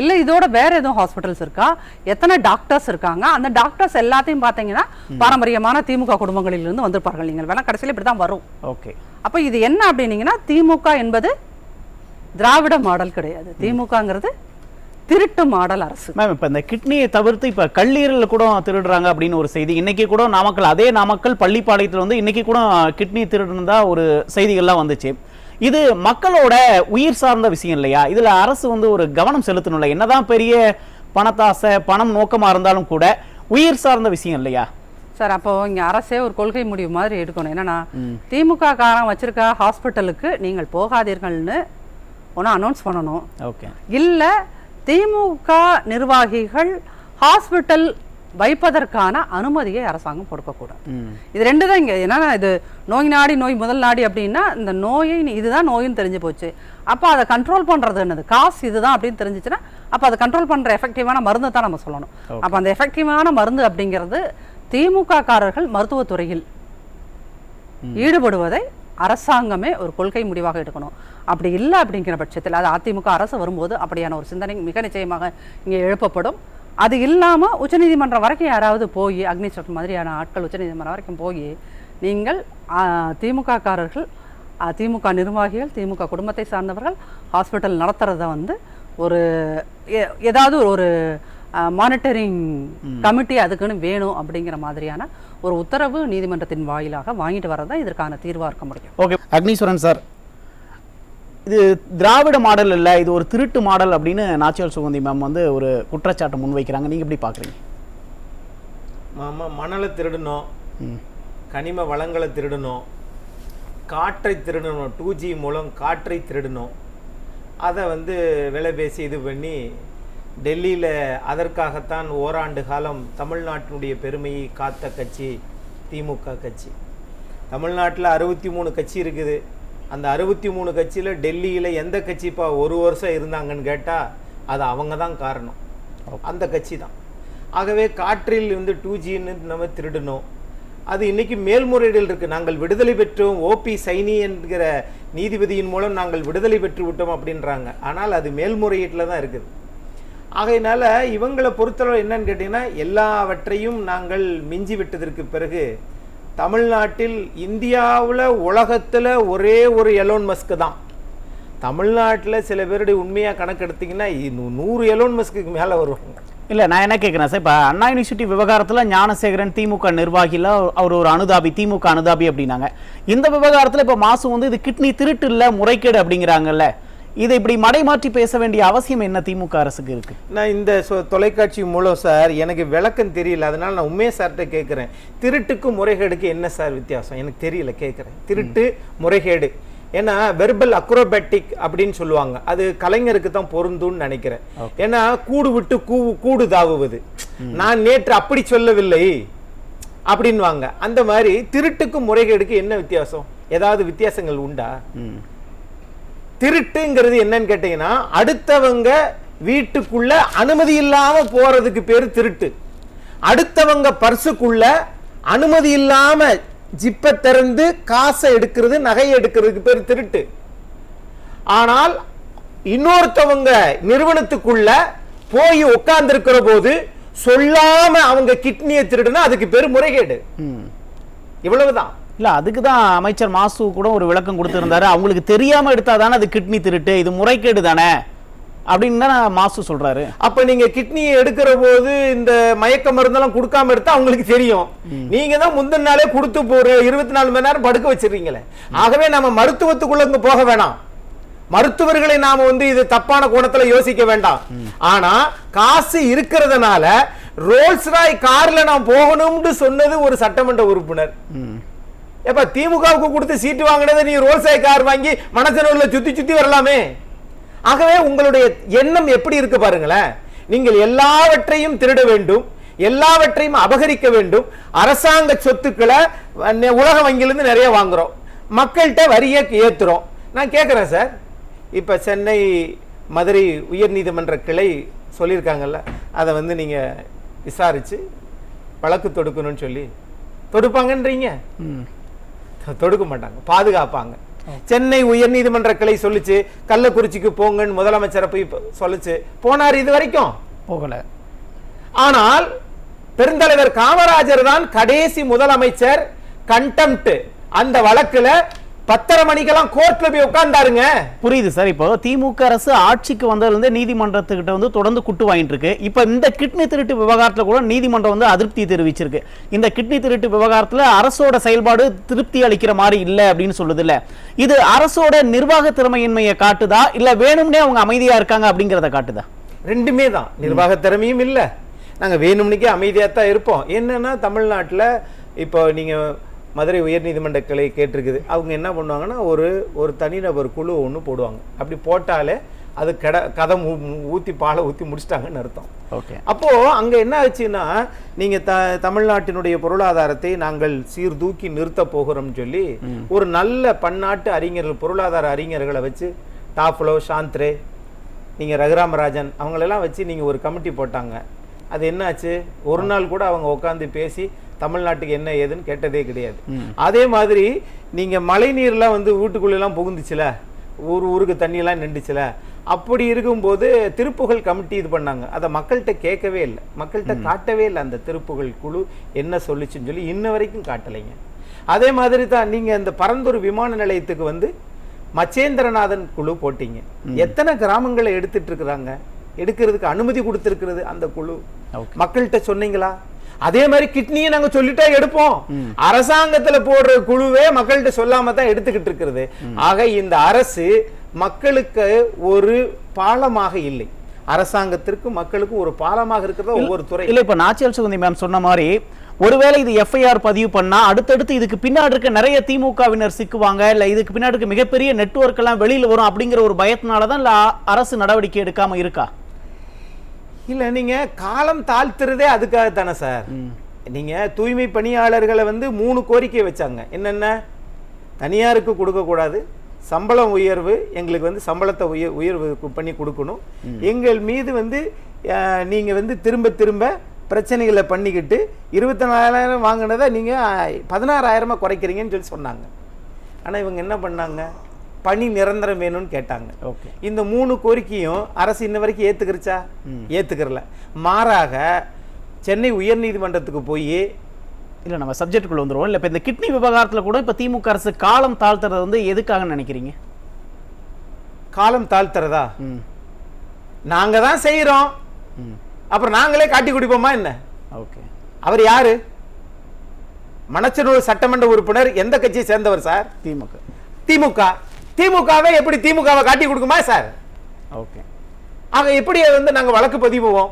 Speaker 2: இல்லை இதோட வேற எதுவும் ஹாஸ்பிட்டல்ஸ் இருக்கா, எத்தனை டாக்டர்ஸ் இருக்காங்க, அந்த டாக்டர்ஸ் எல்லாத்தையும் பார்த்தீங்கன்னா பாரம்பரியமான திமுக குடும்பங்களிலிருந்து வந்திருப்பார்கள். நீங்கள் வேணா கடைசியில் இப்படி தான் வரும். ஓகே, அப்போ இது என்ன அப்படின்னீங்கன்னா, திமுக என்பது திராவிட மாடல் கிடையாது, திமுகங்கிறது திருட்டு மாடல் அரசு.
Speaker 1: மேம், இப்போ இந்த கிட்னியை தவிர்த்து இப்போ கல்லீரல் கூட திருடுறாங்க அப்படின்னு ஒரு செய்தி இன்னைக்கு கூட நாமக்கல், அதே நாமக்கல் பள்ளிப்பாளையத்தில் வந்து இன்னைக்கு கூட கிட்னி திருடுனதா ஒரு செய்திகள்லாம் வந்துச்சு. இது மக்களோட உயிர் சார்ந்த விஷயம் இல்லையா? இதுல அரசு வந்து ஒரு கவனம் செலுத்தணும். என்னதான் பெரிய பணத்தாசை பணம் நோக்கமா இருந்தாலும் கூட உயிர் சார்ந்த விஷயம் இல்லையா
Speaker 2: சார்? அப்போ இங்க அரசே ஒரு கொள்கை முடிவு மாதிரி எடுக்கணும். என்னன்னா, திமுக காரன் வச்சிருக்க ஹாஸ்பிட்டலுக்கு நீங்கள் போகாதீர்கள்னு ஒன்று அனௌன்ஸ் பண்ணணும். ஓகே, இல்ல திமுக நிர்வாகிகள் ஹாஸ்பிட்டல் வைப்பதற்கான அனுமதியை அரசாங்கம் கொடுக்கக்கூடாது. இது 2 தான் இங்க. ஏன்னா இது நோய் நாடி நோய் முதல் நாடி அப்படின்னா இந்த நோயை இதுதான் நோயின்னு தெரிஞ்சு போச்சு. அப்போ அதை கண்ட்ரோல் பண்றது என்னது, காசு இதுதான் அப்படின்னு தெரிஞ்சிச்சுன்னா அப்போ அதை கண்ட்ரோல் பண்ற எஃபெக்டிவான மருந்து தான் நம்ம சொல்லணும். அப்போ அந்த எஃபெக்டிவான மருந்து அப்படிங்கிறது திமுக காரர்கள் மருத்துவத்துறையில் ஈடுபடுவதை அரசாங்கமே ஒரு கொள்கை முடிவாக எடுக்கணும். அப்படி இல்லை அப்படிங்கிற பட்சத்தில் அது அதிமுக அரசு வரும்போது அப்படியான ஒரு சிந்தனை மிக நிச்சயமாக இங்கே எழுப்பப்படும். அது இல்லாம உச்சநீதிமன்றம் வரைக்கும் யாராவது போய் அக்னிசட் மாதிரியான ஆட்கள் உச்சநீதிமன்றம் வரைக்கும் போய் நீங்கள் திமுக காரர்கள், திமுக நிர்வாகிகள், திமுக குடும்பத்தை சார்ந்தவர்கள் ஹாஸ்பிட்டல் நடத்துறத வந்து ஒரு ஏதாவது ஒரு மானிட்டரிங் கமிட்டி அதுக்குன்னு வேணும் அப்படிங்கிற மாதிரியான ஒரு உத்தரவு நீதிமன்றத்தின் வாயிலாக வாங்கிட்டு வரதான் இதற்கான தீர்வா இருக்க முடியும்.
Speaker 1: ஓகே, அக்னீஸ்வரன் சார், இது திராவிட மாடல் இல்லை, இது ஒரு திருட்டு மாடல் அப்படின்னு நாச்சியார் சுகந்தி மேம் வந்து ஒரு குற்றச்சாட்டை முன்வைக்கிறாங்க. நீங்க எப்படி பாக்குறீங்க?
Speaker 3: மணலை திருடணும், கனிம வளங்களை திருடணும், காற்றை திருடணும், 2G மூலம் காற்றை திருடணும், அதை வந்து விலை பேசி இது பண்ணி டெல்லியில் அதற்காகத்தான் ஓராண்டு காலம் தமிழ்நாட்டினுடைய பெருமையை காத்த கட்சி திமுக கட்சி. தமிழ்நாட்டில் 63 கட்சி இருக்குது. அந்த 63 கட்சியில் டெல்லியில் எந்த கட்சி இப்போ 1 வருஷம் இருந்தாங்கன்னு கேட்டால் அது அவங்க தான் காரணம், அந்த கட்சி தான். ஆகவே காற்றில் வந்து 2Gன்னு நம்ம திருடணும். அது இன்னைக்கு மேல்முறையீடில் இருக்குது. நாங்கள் விடுதலை பெற்றோம், ஓபி சைனி என்கிற நீதிபதியின் மூலம் நாங்கள் விடுதலை பெற்று விட்டோம் அப்படின்றாங்க. ஆனால் அது மேல்முறையீட்டில் தான் இருக்குது. ஆகையினால இவங்களை பொறுத்தளவு என்னன்னு கேட்டிங்கன்னா, எல்லாவற்றையும் நாங்கள் மிஞ்சி விட்டதற்கு பிறகு தமிழ்நாட்டில், இந்தியாவில், உலகத்தில் ஒரே ஒரு எலோன் மஸ்க் தான். தமிழ்நாட்டில் சில பேருடைய உண்மையாக கணக்கெடுத்திங்கன்னா 100 எலோன் மஸ்க்கு மேலே வருவாங்க.
Speaker 1: இல்லை, நான் என்ன கேட்குறேன் சார், இப்போ அண்ணா யூனிவர்சிட்டி விவகாரத்தில் ஞானசேகரன் திமுக நிர்வாகியில் அவர் ஒரு அனுதாபி, திமுக அனுதாபி அப்படின்னாங்க. இந்த விவகாரத்தில் இப்போ மாசு வந்து இது கிட்னி திருட்டு இல்லை முறைகேடு அப்படிங்கிறாங்கல்ல, இதை இப்படி மடைமாற்றி பேச வேண்டிய அவசியம் என்ன திமுக அரசுக்கு இருக்கு?
Speaker 3: நான் இந்த தொலைக்காட்சி மூலம் சார் எனக்கு விளக்கம் தெரியல, அதனால நான் உண்மையை சார்கிட்ட கேட்குறேன். திருட்டுக்கும் முறைகேடுக்கு என்ன சார் வித்தியாசம் எனக்கு தெரியல, கேட்குறேன். திருட்டு முறைகேடு ஏன்னா வெர்பல் அக்ரோபேட்டிக் அப்படின்னு சொல்லுவாங்க, அது கலைஞருக்கு தான் பொருந்தும்னு நினைக்கிறேன். ஏன்னா கூடு விட்டு கூடு தாவுவது, நான் நேற்று அப்படி சொல்லவில்லை அப்படின்வாங்க. அந்த மாதிரி திருட்டுக்கும் முறைகேடுக்கு என்ன வித்தியாசம்? ஏதாவது வித்தியாசங்கள் உண்டா? திருட்டுங்கிறது என்னன்னு கேட்டீங்கன்னா, அடுத்தவங்க வீட்டுக்குள்ள அனுமதி இல்லாம போறதுக்கு பேரு திருட்டு. அடுத்தவங்க பர்சுக்குள்ள அனுமதி இல்லாம ஜிப்பை திறந்து காசை எடுக்கிறது, நகையை எடுக்கிறதுக்கு பேர் திருட்டு. ஆனால் இன்னொருத்தவங்க நிறுவனத்துக்குள்ள போய் உட்கார்ந்து இருக்கிற போது சொல்லாம அவங்க கிட்னியை திருடுனா அதுக்கு பேரு முறைகேடு. இவ்வளவுதான்.
Speaker 1: இல்ல, அதுக்கு தான் அமைச்சர் மாசு கூட ஒரு விளக்கம் கொடுத்திருந்தாரு. அவங்களுக்கு தெரியாம எடுத்தாதானே அது கிட்னி திருட்டு, இது முறைகேடு தானே அப்படின்னு தான் மாசு சொல்றாரு.
Speaker 3: அப்ப நீங்க கிட்னியை எடுக்கிற போது இந்த மயக்க மருந்தெல்லாம் கொடுக்காம எடுத்தா அவங்களுக்கு தெரியும். நீங்க தான் முந்தின நாளே கொடுத்து போற 24 மணி நேரம் படுக்க வச்சிருக்கீங்களே. ஆகவே நம்ம மருத்துவத்துக்குள்ள இங்க போக வேணாம். மருத்துவர்களை நாம வந்து இது தப்பான கோணத்துல யோசிக்க வேண்டாம். ஆனா காசு இருக்கிறதுனால ரோல்ஸ் ராய் கார்ல நான் போகணும்னு சொன்னது ஒரு சட்டமன்ற உறுப்பினர். எப்ப திமுகவுக்கு கொடுத்து சீட்டு வாங்கினது நீ ரோல்ஸ் ராய் கார் வாங்கி மனசனூர்ல சுத்தி சுத்தி வரலாமே. ஆகவே உங்களுடைய எண்ணம் எப்படி இருக்கு பாருங்களேன். நீங்கள் எல்லாவற்றையும் திருட வேண்டும், எல்லாவற்றையும் அபகரிக்க வேண்டும். அரசாங்க சொத்துக்களை உலக வங்கியிலிருந்து நிறைய வாங்குறோம், மக்கள்கிட்ட வரியை ஏத்துறோம். நான் கேட்கிறேன் சார், இப்ப சென்னை மதுரை உயர்நீதிமன்ற கிளை சொல்லியிருக்காங்கல்ல, அதை வந்து நீங்க விசாரிச்சு வழக்கு தொடுக்கணும்னு சொல்லி தொடுப்பாங்கன்றீங்க? தொடுக்க மாட்டாங்க, பாதுகாப்பாங்க. சென்னை உயர்நீதிமன்ற கிளை சொல்லிச்சு கள்ளக்குறிச்சிக்கு போங்கன்னு முதலமைச்சரை போய் சொல்லிச்சு, போனார்? இது வரைக்கும்
Speaker 1: போகல.
Speaker 3: ஆனால் பெருந்தலைவர் காமராஜர் தான் கடைசி முதலமைச்சர். கண்டெம்ட் அந்த வழக்குல 10:30 மணிக்கெல்லாம் கோர்ட்ல போய் உட்கார்ந்தாருங்க.
Speaker 1: புரியுது சார். இப்போ திமுக அரசு ஆட்சிக்கு வந்ததுல நீதிமன்றத்துக்கிட்ட வந்து தொடர்ந்து குட்டு வாங்கிட்டு இருக்கு. இப்ப இந்த கிட்னி திருட்டு விவகாரத்துல கூட நீதிமன்றம் வந்து அதிருப்தி தெரிவிச்சிருக்கு. இந்த கிட்னி திருட்டு விவகாரத்துல அரசோட செயல்பாடு திருப்தி அளிக்கிற மாதிரி இல்ல அப்படின்னு சொல்லுது இல்ல, இது அரசோட நிர்வாக திறமையின்மையை காட்டுதா இல்ல வேணும்னே அவங்க அமைதியா இருக்காங்க அப்படிங்கறத காட்டுதா?
Speaker 3: ரெண்டுமே தான். நிர்வாக திறமையும் இல்ல, நாங்க வேணும்னுக்கே அமைதியா தான் இருப்போம். என்னன்னா தமிழ்நாட்டுல இப்போ நீங்க மதுரை உயர்நீதிமன்ற கிளை கேட்டிருக்குது. அவங்க என்ன பண்ணுவாங்கன்னா ஒரு தனிநபர் குழு ஒன்று போடுவாங்க. அப்படி போட்டாலே அது கதை ஊற்றி பாலை ஊற்றி முடிச்சிட்டாங்கன்னு அர்த்தம்.
Speaker 1: ஓகே.
Speaker 3: அப்போ அங்கே என்ன ஆச்சுன்னா, நீங்கள் தமிழ்நாட்டினுடைய பொருளாதாரத்தை நாங்கள் சீர்தூக்கி நிறுத்த போகிறோம்னு சொல்லி ஒரு நல்ல பன்னாட்டு அறிஞர்கள், பொருளாதார அறிஞர்களை வச்சு டாஃப்லோ, சாந்த்ரே, நீங்கள் ரகுராமராஜன் அவங்களெல்லாம் வச்சு நீங்கள் ஒரு கமிட்டி போட்டாங்க. அது என்னாச்சு? ஒரு நாள் கூட அவங்க உட்காந்து பேசி தமிழ்நாட்டுக்கு என்ன ஏதுன்னு கேட்டதே கிடையாது. அதே மாதிரி நீங்க மழை நீர்லாம் வந்து வீட்டுக்குள்ள எல்லாம் புகுந்துச்சுல, ஊருக்கு தண்ணி எல்லாம் நின்றுச்சுல, அப்படி இருக்கும்போது திருப்புகழ் கமிட்டி இது பண்ணாங்க. அதை மக்கள்கிட்ட கேட்கவே இல்லை, மக்கள்கிட்ட காட்டவே இல்லை. அந்த திருப்புகழ் குழு என்ன சொல்லிச்சுன்னு சொல்லி இன்ன வரைக்கும் காட்டலைங்க. அதே மாதிரி தான் நீங்க இந்த பரந்தூர் விமான நிலையத்துக்கு வந்து மச்சேந்திரநாதன் குழு போட்டீங்க. எத்தனை கிராமங்களை எடுத்துட்டு இருக்கிறாங்க, எடுக்கிறதுக்கு அனுமதி கொடுத்திருக்கிறது அந்த குழு. மக்கள்கிட்ட சொன்னீங்களா? அதே மாதிரி கிட்னியை நாங்க சொல்லிட்டா எடுப்போம். அரசாங்கத்துல போடுற குழுவே மக்கள்கிட்ட சொல்லாம தான் எடுத்துக்கிட்டு இருக்கிறது. ஆக இந்த அரசு மக்களுக்கு ஒரு பாலமாக இல்லை, அரசாங்கத்திற்கு மக்களுக்கு ஒரு பாலமாக இருக்கிறது ஒவ்வொரு துறை
Speaker 1: இல்ல. இப்ப நாச்சியால் சுகந்தி மேம் சொன்ன மாதிரி ஒருவேளை இது எஃப்ஐஆர் பதிவு பண்ணா அடுத்தடுத்து இதுக்கு பின்னாடி இருக்க நிறைய திமுகவினர் சிக்குவாங்க, இல்ல இதுக்கு பின்னாடி இருக்க மிகப்பெரிய நெட்வொர்க் எல்லாம் வெளியில வரும் அப்படிங்கிற ஒரு பயத்தினாலதான் இல்ல அரசு நடவடிக்கை எடுக்காம இருக்கா?
Speaker 3: இல்ல, நீங்க காலம் தாழ்த்துறதே அதுக்காக தானே சார். நீங்க தூய்மை பணியாளர்களை வந்து 3 கோரிக்கை வச்சாங்க. என்னென்ன? தனியாருக்கு கொடுக்க கூடாது, சம்பளம் உயர்வு, எங்களுக்கு வந்து சம்பளத்தை உயர்வு பண்ணி கொடுக்கணும், எங்கள் மீது வந்து நீங்க வந்து திரும்ப திரும்ப பிரச்சனைகளை பண்ணிக்கிட்டு 24,000 வாங்கினதை நீங்க 16,000 குறைக்கிறீங்கன்னு சொல்லி சொன்னாங்க. ஆனா இவங்க என்ன பண்ணாங்க? பணி நிரந்தரம் வேணும்னு கேட்டாங்க. இந்த 3 கோரிக்கையும் அரசு இன்ன வரைக்கும் ஏத்துக்கிறச்சா? ஏத்துக்கிறல. மாறாக சென்னை உயர்நீதிமன்றத்துக்கு போய்
Speaker 1: இல்ல நம்ம சப்ஜெக்டுக்குள்ள வந்துருவோம். இல்ல இப்ப இந்த கிட்னி விவகாரத்துல கூட இப்ப திமுக அரசு காலம் தாழ்த்துறது வந்து எதுக்காக நினைக்கிறீங்க?
Speaker 3: காலம் தாழ்த்துறதா? நாங்க தான் செய்யறோம், அப்புறம் நாங்களே காட்டி குடிப்போமா என்ன?
Speaker 1: ஓகே.
Speaker 3: அவர் யாரு? மணச்சனூர் சட்டமன்ற உறுப்பினர். எந்த கட்சியை சேர்ந்தவர் சார்? திமுக. திமுகவை எப்படி திமுகவை காட்டி கொடுக்குமா சார்?
Speaker 1: ஓகே.
Speaker 3: ஆக எப்படி வந்து நாங்க வழக்கு பதிவுவோம்?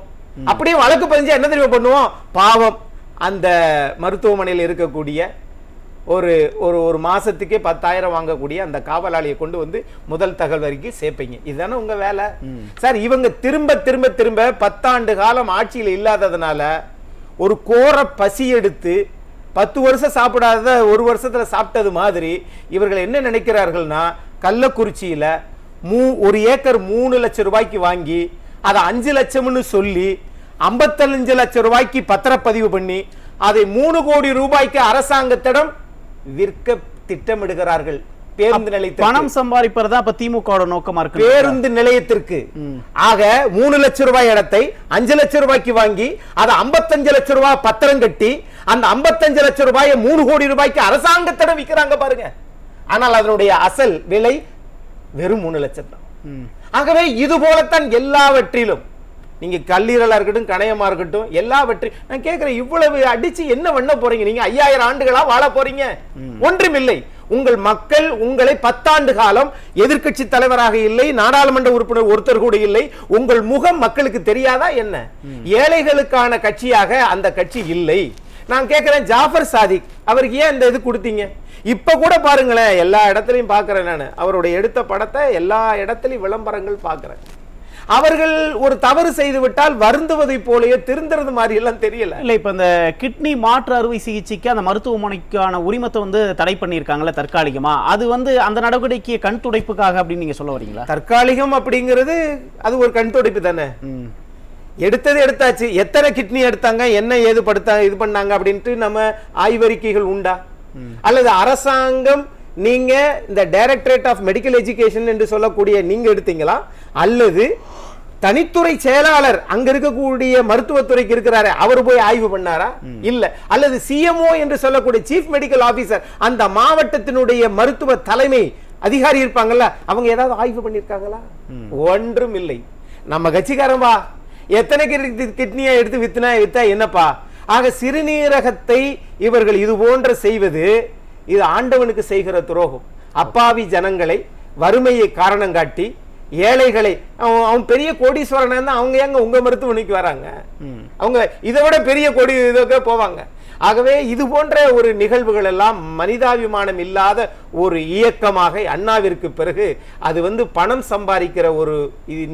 Speaker 3: அப்படியே வழக்கு பதிஞ்சா என்ன தெரியுமா பண்ணுவோம்? பாவம் அந்த மருத்துவமனையில் இருக்கக்கூடிய ஒரு ஒரு ஒரு மாசத்துக்கே 10,000 வாங்கக்கூடிய அந்த காவலாளியை கொண்டு வந்து முதல் தகவல் வரைக்கும் சேர்ப்பீங்க. இதுதானே உங்க வேலை சார். இவங்க திரும்ப திரும்ப திரும்ப 10 ஆண்டு காலம் ஆட்சியில் இல்லாததுனால ஒரு கோர பசி எடுத்து 10 வருஷம் சாப்பிடாத ஒரு வருஷத்துல சாப்பிட்டது மாதிரி இவர்கள் என்ன நினைக்கிறார்கள்னா, கள்ளக்குறிச்சியில ஒரு ஏக்கர் 3 லட்சம் ரூபாய்க்கு வாங்கி அதை 5 லட்சம்னு சொல்லி 55 லட்சம் ரூபாய்க்கு பத்திரப்பதிவு பண்ணி அதை 3 கோடி ரூபாய்க்கு அரசாங்கத்திடம் விற்க திட்டமிடுகிறார்கள். பேருந்து நிலையத்திற்கு
Speaker 1: பணம் சம்பாதிப்பதா அப்ப திமுகவோட நோக்கமா இருக்கு.
Speaker 3: பேருந்து நிலையத்திற்கு ஆக 3 லட்சம் ரூபாய் இடத்தை 5 லட்சம் ரூபாய்க்கு வாங்கி அதை 55 லட்சம் ரூபாய் பத்திரம் கட்டி அந்த 55 லட்சம் ரூபாயை 3 கோடி ரூபாய்க்கு அரசாங்கத்திடம் விற்கிறாங்க பாருங்க. ஆனால் அதனுடைய அசல் விலை வெறும் 3 லட்சம் தான். ஆகவே இது போலத்தான் எல்லாவற்றிலும், நீங்க கல்லீரலா இருக்கட்டும், கணையமா இருக்கட்டும், எல்லாவற்றையும் நான் கேட்கிறேன், இவ்வளவு அடிச்சு என்ன பண்ண போறீங்க? நீங்க 5000 ஆண்டுகளா வாழ போறீங்க? ஒன்றுமில்லை. உங்கள் மக்கள் உங்களை 10 ஆண்டு காலம் எதிர்க்கட்சி தலைவராக இல்லை, நாடாளுமன்ற உறுப்பினர் ஒருத்தர் கூட இல்லை, உங்கள் முகம் மக்களுக்கு தெரியாதா என்ன? ஏழைகளுக்கான கட்சியாக அந்த கட்சி இல்லை. நான் கேட்கிறேன், ஜாஃபர் சாதிக் அவருக்கு ஏன் இந்த இது கொடுத்தீங்க? இப்ப கூட பாருங்களேன், எல்லா இடத்துலயும் பாக்குறேன் நான் அவருடைய எடுத்த படத்தை, எல்லா இடத்துலயும் விளம்பரங்கள் பாக்குறேன். அவர்கள் ஒரு தவறு செய்து விட்டால் வருந்துவதை போலயே திருந்துறது மாதிரி எல்லாம் தெரியல.
Speaker 1: இல்ல இப்ப இந்த கிட்னி மாற்று அறுவை சிகிச்சைக்கு அந்த மருத்துவமனைக்கான உரிமத்தை வந்து தடை பண்ணியிருக்காங்கல்ல தற்காலிகமா, அது வந்து அந்த நடவடிக்கை கண் துடைப்புக்காக அப்படின்னு நீங்க சொல்ல வரீங்களா?
Speaker 3: தற்காலிகம் அப்படிங்கிறது அது ஒரு கண் துடைப்பு தானே. எடுத்தது எடுத்தாச்சு. எத்தனை கிட்னி எடுத்தாங்க, என்ன ஏது இது பண்ணாங்க அப்படின்ட்டு நம்ம ஆய்வறிக்கைகள் உண்டா? அல்லது அரசாங்கம் நீங்க இந்த டைரக்டரேட் ஆஃப் மெடிக்கல் எஜுகேஷன் என்று சொல்லக்கூடிய நீங்க எடுத்தீங்களா? அல்லது தனித்துறை செயலாளர் அங்க இருக்கக்கூடிய மருத்துவத்துறைக்கு இருக்கிறாரு, அவர் போய் ஆய்வு பண்ணாரா? இல்ல. அல்லது சிஎம்ஓ என்று சொல்லக்கூடிய சீஃப் மெடிக்கல் ஆபீசர், அந்த மாவட்டத்தினுடைய மருத்துவ தலைமை அதிகாரி இருப்பாங்கல்ல, அவங்க ஏதாவது ஆய்வு பண்ணிருக்காங்களா? ஒன்றும் இல்லை. நம்ம கட்சிக்காரன்பா எத்தனை கிட்னியை எடுத்து வித்தா என்னப்பா? ஆக சிறுநீரகத்தை இவர்கள் இது போன்ற செய்வது இது ஆண்டவனுக்கு செய்கிற துரோகம். அப்பாவி ஜனங்களை வறுமையை காரணம் காட்டி ஏழைகளை, அவன் பெரிய கோடீஸ்வரன் தான், அவங்க ஏங்க உங்க மருத்துவமனைக்கு வராங்க? அவங்க இதை விட பெரிய கோடி இதுக்கு போவாங்க. ஆகவே இது போன்ற ஒரு நிகழ்வுகள் எல்லாம் மனிதாபிமானம் இல்லாத ஒரு இயக்கமாக அண்ணாவிற்கு பிறகு அது வந்து பணம் சம்பாதிக்கிற ஒரு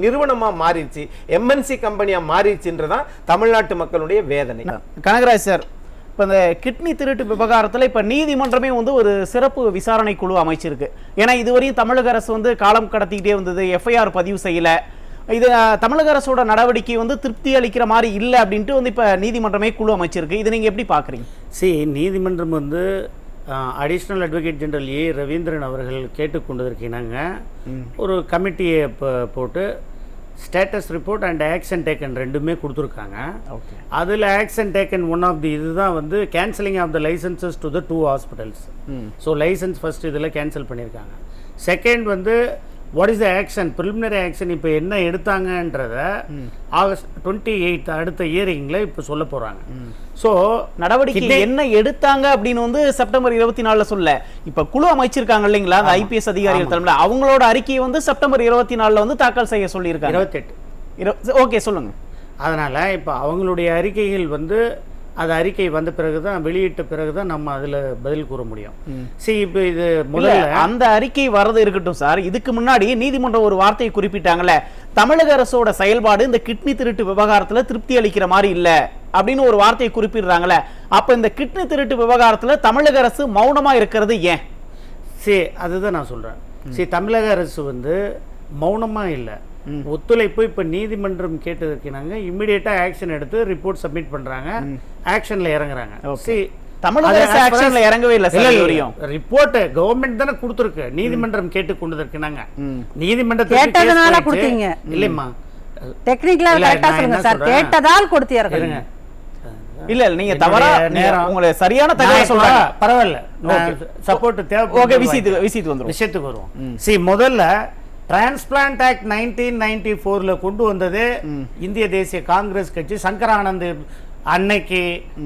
Speaker 3: நிறுவனமா மாறிடுச்சு, எம்என்சி கம்பெனியா மாறிடுச்சுன்றதான் தமிழ்நாட்டு மக்களுடைய வேதனை.
Speaker 1: கனகராஜ் சார், இப்போ இந்த கிட்னி திருட்டு விவகாரத்தில் இப்போ நீதிமன்றமே வந்து ஒரு சிறப்பு விசாரணை குழு அமைச்சிருக்கு. ஏன்னா இதுவரையும் தமிழக அரசு வந்து காலம் கடத்திக்கிட்டே வந்தது, எஃப்ஐஆர் பதிவு செய்யலை. இது தமிழக அரசோட நடவடிக்கை வந்து திருப்தி அளிக்கிற மாதிரி இல்லை அப்படின்ட்டு வந்து இப்போ நீதிமன்றமே குழு அமைச்சிருக்கு. இதை நீங்கள் எப்படி பார்க்குறீங்க?
Speaker 4: நீதிமன்றம் வந்து additional advocate general A Ravindran அவர்கள் கேட்டுக்கொண்டதற்கினாங்க ஒரு கமிட்டியை போட்டு status report and action taken ரெண்டுமே கொடுத்துருக்காங்க. அதில் action taken one of the இதுதான் வந்து cancelling of the licenses to the 2 hospitals. So license first இதில் கேன்சல் பண்ணியிருக்காங்க. செகண்ட் வந்து what is the action, preliminary action இப்போ என்ன எடுத்தாங்கன்றத ஆகஸ்ட் 28 அடுத்த இயரிங்கில் இப்போ சொல்ல போகிறாங்க. ஸோ
Speaker 1: நடவடிக்கை என்ன எடுத்தாங்க அப்படின்னு வந்து செப்டம்பர் 24 சொல்ல இப்போ குழு அமைச்சிருக்காங்க இல்லைங்களா, அந்த ஐபிஎஸ் அதிகாரிகள் தலைமையில் அவங்களோட அறிக்கையை வந்து செப்டம்பர் 24 வந்து தாக்கல் செய்ய சொல்லியிருக்காங்க.
Speaker 4: 28
Speaker 1: ஓகே சொல்லுங்க.
Speaker 4: அதனால் இப்போ அவங்களுடைய அறிக்கைகள் வந்து அது அறிக்கை வந்த பிறகுதான், வெளியிட்ட பிறகுதான் நம்ம அதில் பதில் கூற முடியும். சரி, இப்போ இது முதல்ல
Speaker 1: அந்த அறிக்கை வரது இருக்கட்டும் சார், இதுக்கு முன்னாடி நீதிமன்றம் ஒரு வார்த்தையை குறிப்பிட்டாங்கல்ல, தமிழக அரசோட செயல்பாடு இந்த கிட்னி திருட்டு விவகாரத்துல திருப்தி அளிக்கிற மாதிரி இல்ல அப்படின்னு ஒரு வார்த்தையை குறிப்பிடுறாங்கல்ல. அப்ப இந்த கிட்னி திருட்டு விவகாரத்துல தமிழக அரசு மௌனமா இருக்கிறது ஏன்?
Speaker 4: சரி, அதுதான் நான் சொல்றேன். சரி, தமிழக அரசு வந்து மௌனமா இல்லை, ஒத்துழைப்பு இப்ப நீதிமன்றம் கேட்டதற்கினாங்க இமிடியேட்டா ஆக்ஷன் எடுத்து ரிப்போர்ட் சப்மிட் பண்றாங்க, ஆக்ஷன்ல இறங்குறாங்க. சரி,
Speaker 1: தமிழக அரசு ஆக்ஷன்ல இறங்கவே இல்லை சார்.
Speaker 4: ரிப்போர்ட் கவர்மெண்ட் தானே கொடுத்திருக்கு, நீதிமன்றம் கேட்டுக்கொண்டதற்கினாங்க.
Speaker 2: நீதிமன்றத்துக்கு கேட்டதனால கொடுத்தீங்க
Speaker 4: இல்லையம்மா,
Speaker 2: டெக்னிக்கலா கரெக்ட்டா சொல்லுங்க சார், கேட்டதால் கொடுத்தீர்கள்.
Speaker 1: இல்ல நீங்க தவறா உங்களை சரியான தகவல் சொல்றீங்க,
Speaker 4: பரவாயில்ல, சப்போர்ட் தேவை.
Speaker 1: ஓகே, விஷயத்துக்கு வருவோம்.
Speaker 4: சரி, முதல்ல டிரான்ஸ்பிளான்ட் ஆக்ட் 1994 கொண்டு வந்தது இந்திய தேசிய காங்கிரஸ் கட்சி. சங்கரானந்த் அன்னைக்கு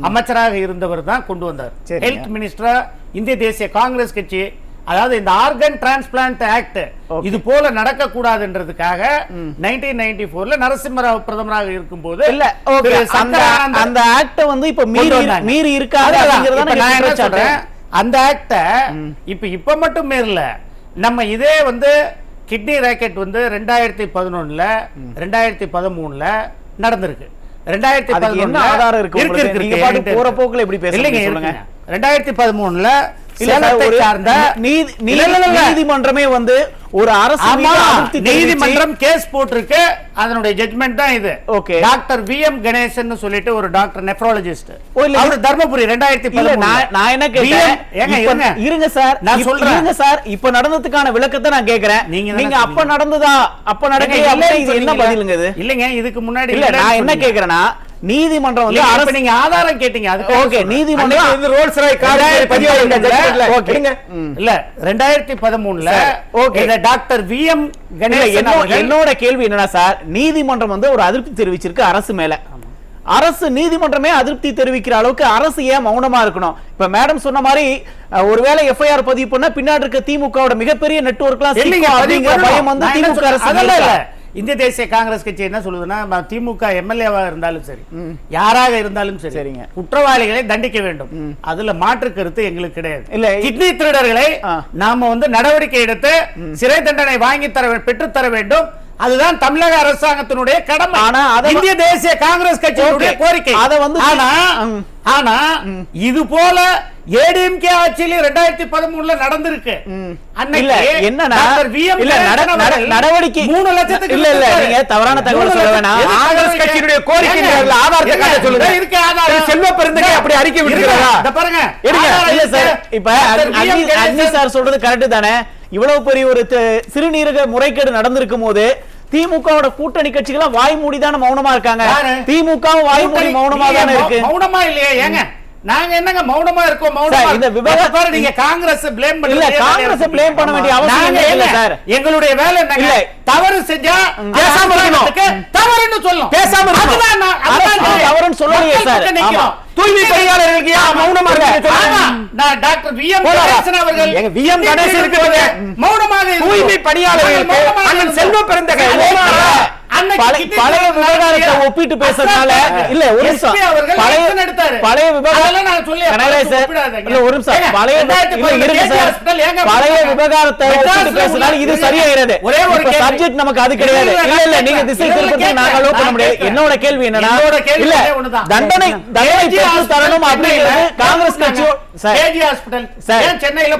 Speaker 4: அமைச்சராக இருந்தவர் தான் கொண்டு வந்தார், ஹெல்த் மினிஸ்டரா இந்திய தேசிய காங்கிரஸ் கட்சி. அதாவது இந்த ஆர்கன் டிரான்ஸ்பிளான்ட் ஆக்ட் இது போல நடக்க கூடாதுன்றதுக்காக 1994 நரசிம்மராவ் பிரதமராக இருக்கும் போது
Speaker 1: அந்த ஆக்ட் வந்து இப்ப மீறி இருக்காங்க.
Speaker 4: நான் என்ன சொல்றேன், அந்த ஆக்ட இப்ப மட்டும் மீறல. நம்ம இதே வந்து கிட்னி ராக்கெட் வந்து 2011 2013 நடந்திருக்கு. 2011
Speaker 1: ஆதாரம் இருக்கு? நீங்க பாட்டு போற போக்குல எப்படி பேசுறீங்க சொல்லுங்க.
Speaker 4: 2013
Speaker 1: நீதிமன்றமே வந்து ஒரு அரசு
Speaker 4: நீதிமன்றம் கேஸ் போட்டிருக்கு. அதனுடைய ஜட்மெண்ட் தான் இது.
Speaker 1: ஓகே.
Speaker 4: டாக்டர் விஎம் கணேசன் சொல்லிட்டு ஒரு டாக்டர் நெஃப்ராலஜிஸ்ட், அவர் தர்மபுரி 2013.
Speaker 1: நான் என்ன கேட்டேன், இருங்க சார், நான் சொல்றேன். இருங்க சார், இப்ப நடந்ததுக்கான விளக்கத்தை நான் கேக்குறேன். நீங்க அப்ப நடந்ததா அப்ப நடக்கல, இது என்ன பதிலுங்க இது?
Speaker 4: இல்லங்க, இதுக்கு முன்னாடி
Speaker 1: இல்ல, நான் என்ன கேக்குறேன்னா நீதிமன்றம் வந்து அரசு,
Speaker 4: நீங்க ஆதாரம் கேட்டீங்க. அதுக்கு
Speaker 1: ஓகே, நீதிமன்றம்
Speaker 3: வந்து ரோல்ஸ் ராய் கார்
Speaker 4: இல்ல 2013 ஓகே டாக்டர் விஎம் கணேசன்.
Speaker 1: என்னோட கேள்வி என்னன்னா சார், நீதிமன்றம் வந்து ஒரு அதிருப்தி தெரிவிச்சிருக்கு அரசு மேல. அரசு நீதிமன்றமே அதிருப்தி தெரிவிக்கிற அளவுக்கு அரசு ஏன் மௌனமா இருக்கணும்? இப்ப மேடம் சொன்ன மாதிரி ஒருவேளை எஃப்ஐஆர் பதிவு பண்ண பின்னாடி இருக்க திமுகவோட மிகப்பெரிய நெட்வொர்க்லாம் அப்படிங்கிற பயம் வந்து திமுக அரசு.
Speaker 4: இந்திய தேசிய காங்கிரஸ் கட்சி என்ன சொல்லுதுன்னா, திமுக எம்எல்ஏவா இருந்தாலும் சரி, யாராக இருந்தாலும் சரி, சரிங்க, குற்றவாளிகளை தண்டிக்க வேண்டும். அதுல மாற்று கருத்து எங்களுக்கு கிடையாது. இல்ல, கிட்னி திருடர்களை நாம வந்து நடவடிக்கை எடுத்து சிறை தண்டனை வாங்கி பெற்று தர வேண்டும். அதுதான் தமிழக அரசாங்கத்தினுடைய கடமை. ஆனா இந்திய தேசிய காங்கிரஸ் கட்சியினுடைய கோரிக்கை. அத வந்து ஆனா இது போல ஏடிஎம்கே ஆட்சியில 2013 நடந்திருக்கு.
Speaker 1: நடவடிக்கை 3 லட்சத்துக்கு இல்ல இல்ல, நீங்க தவறான தகவல் சொல்ல வேணாம்.
Speaker 3: காங்கிரஸ் கட்சியினுடைய கோரிக்கை ஆதாரத்தை காட்ட சொல்லுங்க. இருக்கு ஆதாரம். செல்வ பெருந்தகை அப்படி அறிக்கை விட்டுறாரா?
Speaker 4: இத பாருங்க,
Speaker 1: எடுங்க. இல்ல சார், இப்ப அக்னி சார் சொல்றது கரெக்ட் தானே? இவ்வளவு பெரிய ஒரு சிறுநீரக முறைகேடு நடந்திருக்கும் போது திமுகவோட கூட்டணி கட்சிகள் வாய் மூடிதான மௌனமா இருக்காங்க. திமுக வாய் மூடி மௌனமா தானே இருக்கு.
Speaker 4: மௌனமா இல்லையா? ஏங்க நாங்க என்னங்க மௌனமா இருக்கோம்? மௌனமா இந்த விவாதத்தை நீங்க காங்கிரஸ் ப்ளேம் பண்ணல. இல்ல, காங்கிரஸ் ப்ளேம் பண்ண வேண்டிய அவசியம் இல்ல சார். எங்களுடைய வேலை என்னங்க? தவறு செஞ்சா பேசாம இருக்கணும். தவறுன்னு சொல்லணும், பேசாம இருக்கணும். அதுதான் தவறுன்னு சொல்லலையே சார். ஆமா,
Speaker 3: தூய்மை பணியாளர்களுக்கு மௌனமா இருக்காங்க.
Speaker 4: நான் டாக்டர் விஎம் கணேசன் அவர்கள்,
Speaker 3: எங்க விஎம் கணேசன் இருக்கிறது
Speaker 4: மௌனமாக
Speaker 3: தூய்மை பணியாளர்களுக்கு அண்ணன் செல்வ பெருந்தகை
Speaker 1: பழைய விவகாரத்தை ஒப்பிட்டு பேசுறதுனால இல்ல, ஒரு நிமிஷம், பழைய விவகாரம் நான் சொல்லி இல்ல, ஒரு நிமிஷம், பழைய விவகாரத்தை ஒப்பிட்டு பேசுறதுனால இது சரியாயிராது. ஒரே ஒரு சப்ஜெக்ட் நமக்கு அது கிடையாது. இல்ல இல்ல, நீங்க திசை திருப்பி நாங்க அலோவ் பண்ண முடியாது. என்னோட கேள்வி என்னன்னா, இல்ல தண்டனை பெற்று தரணும் அப்படிங்கிறது காங்கிரஸ் கட்சி
Speaker 4: கேஜி ஹாஸ்பிடல் ஏன் சென்னையில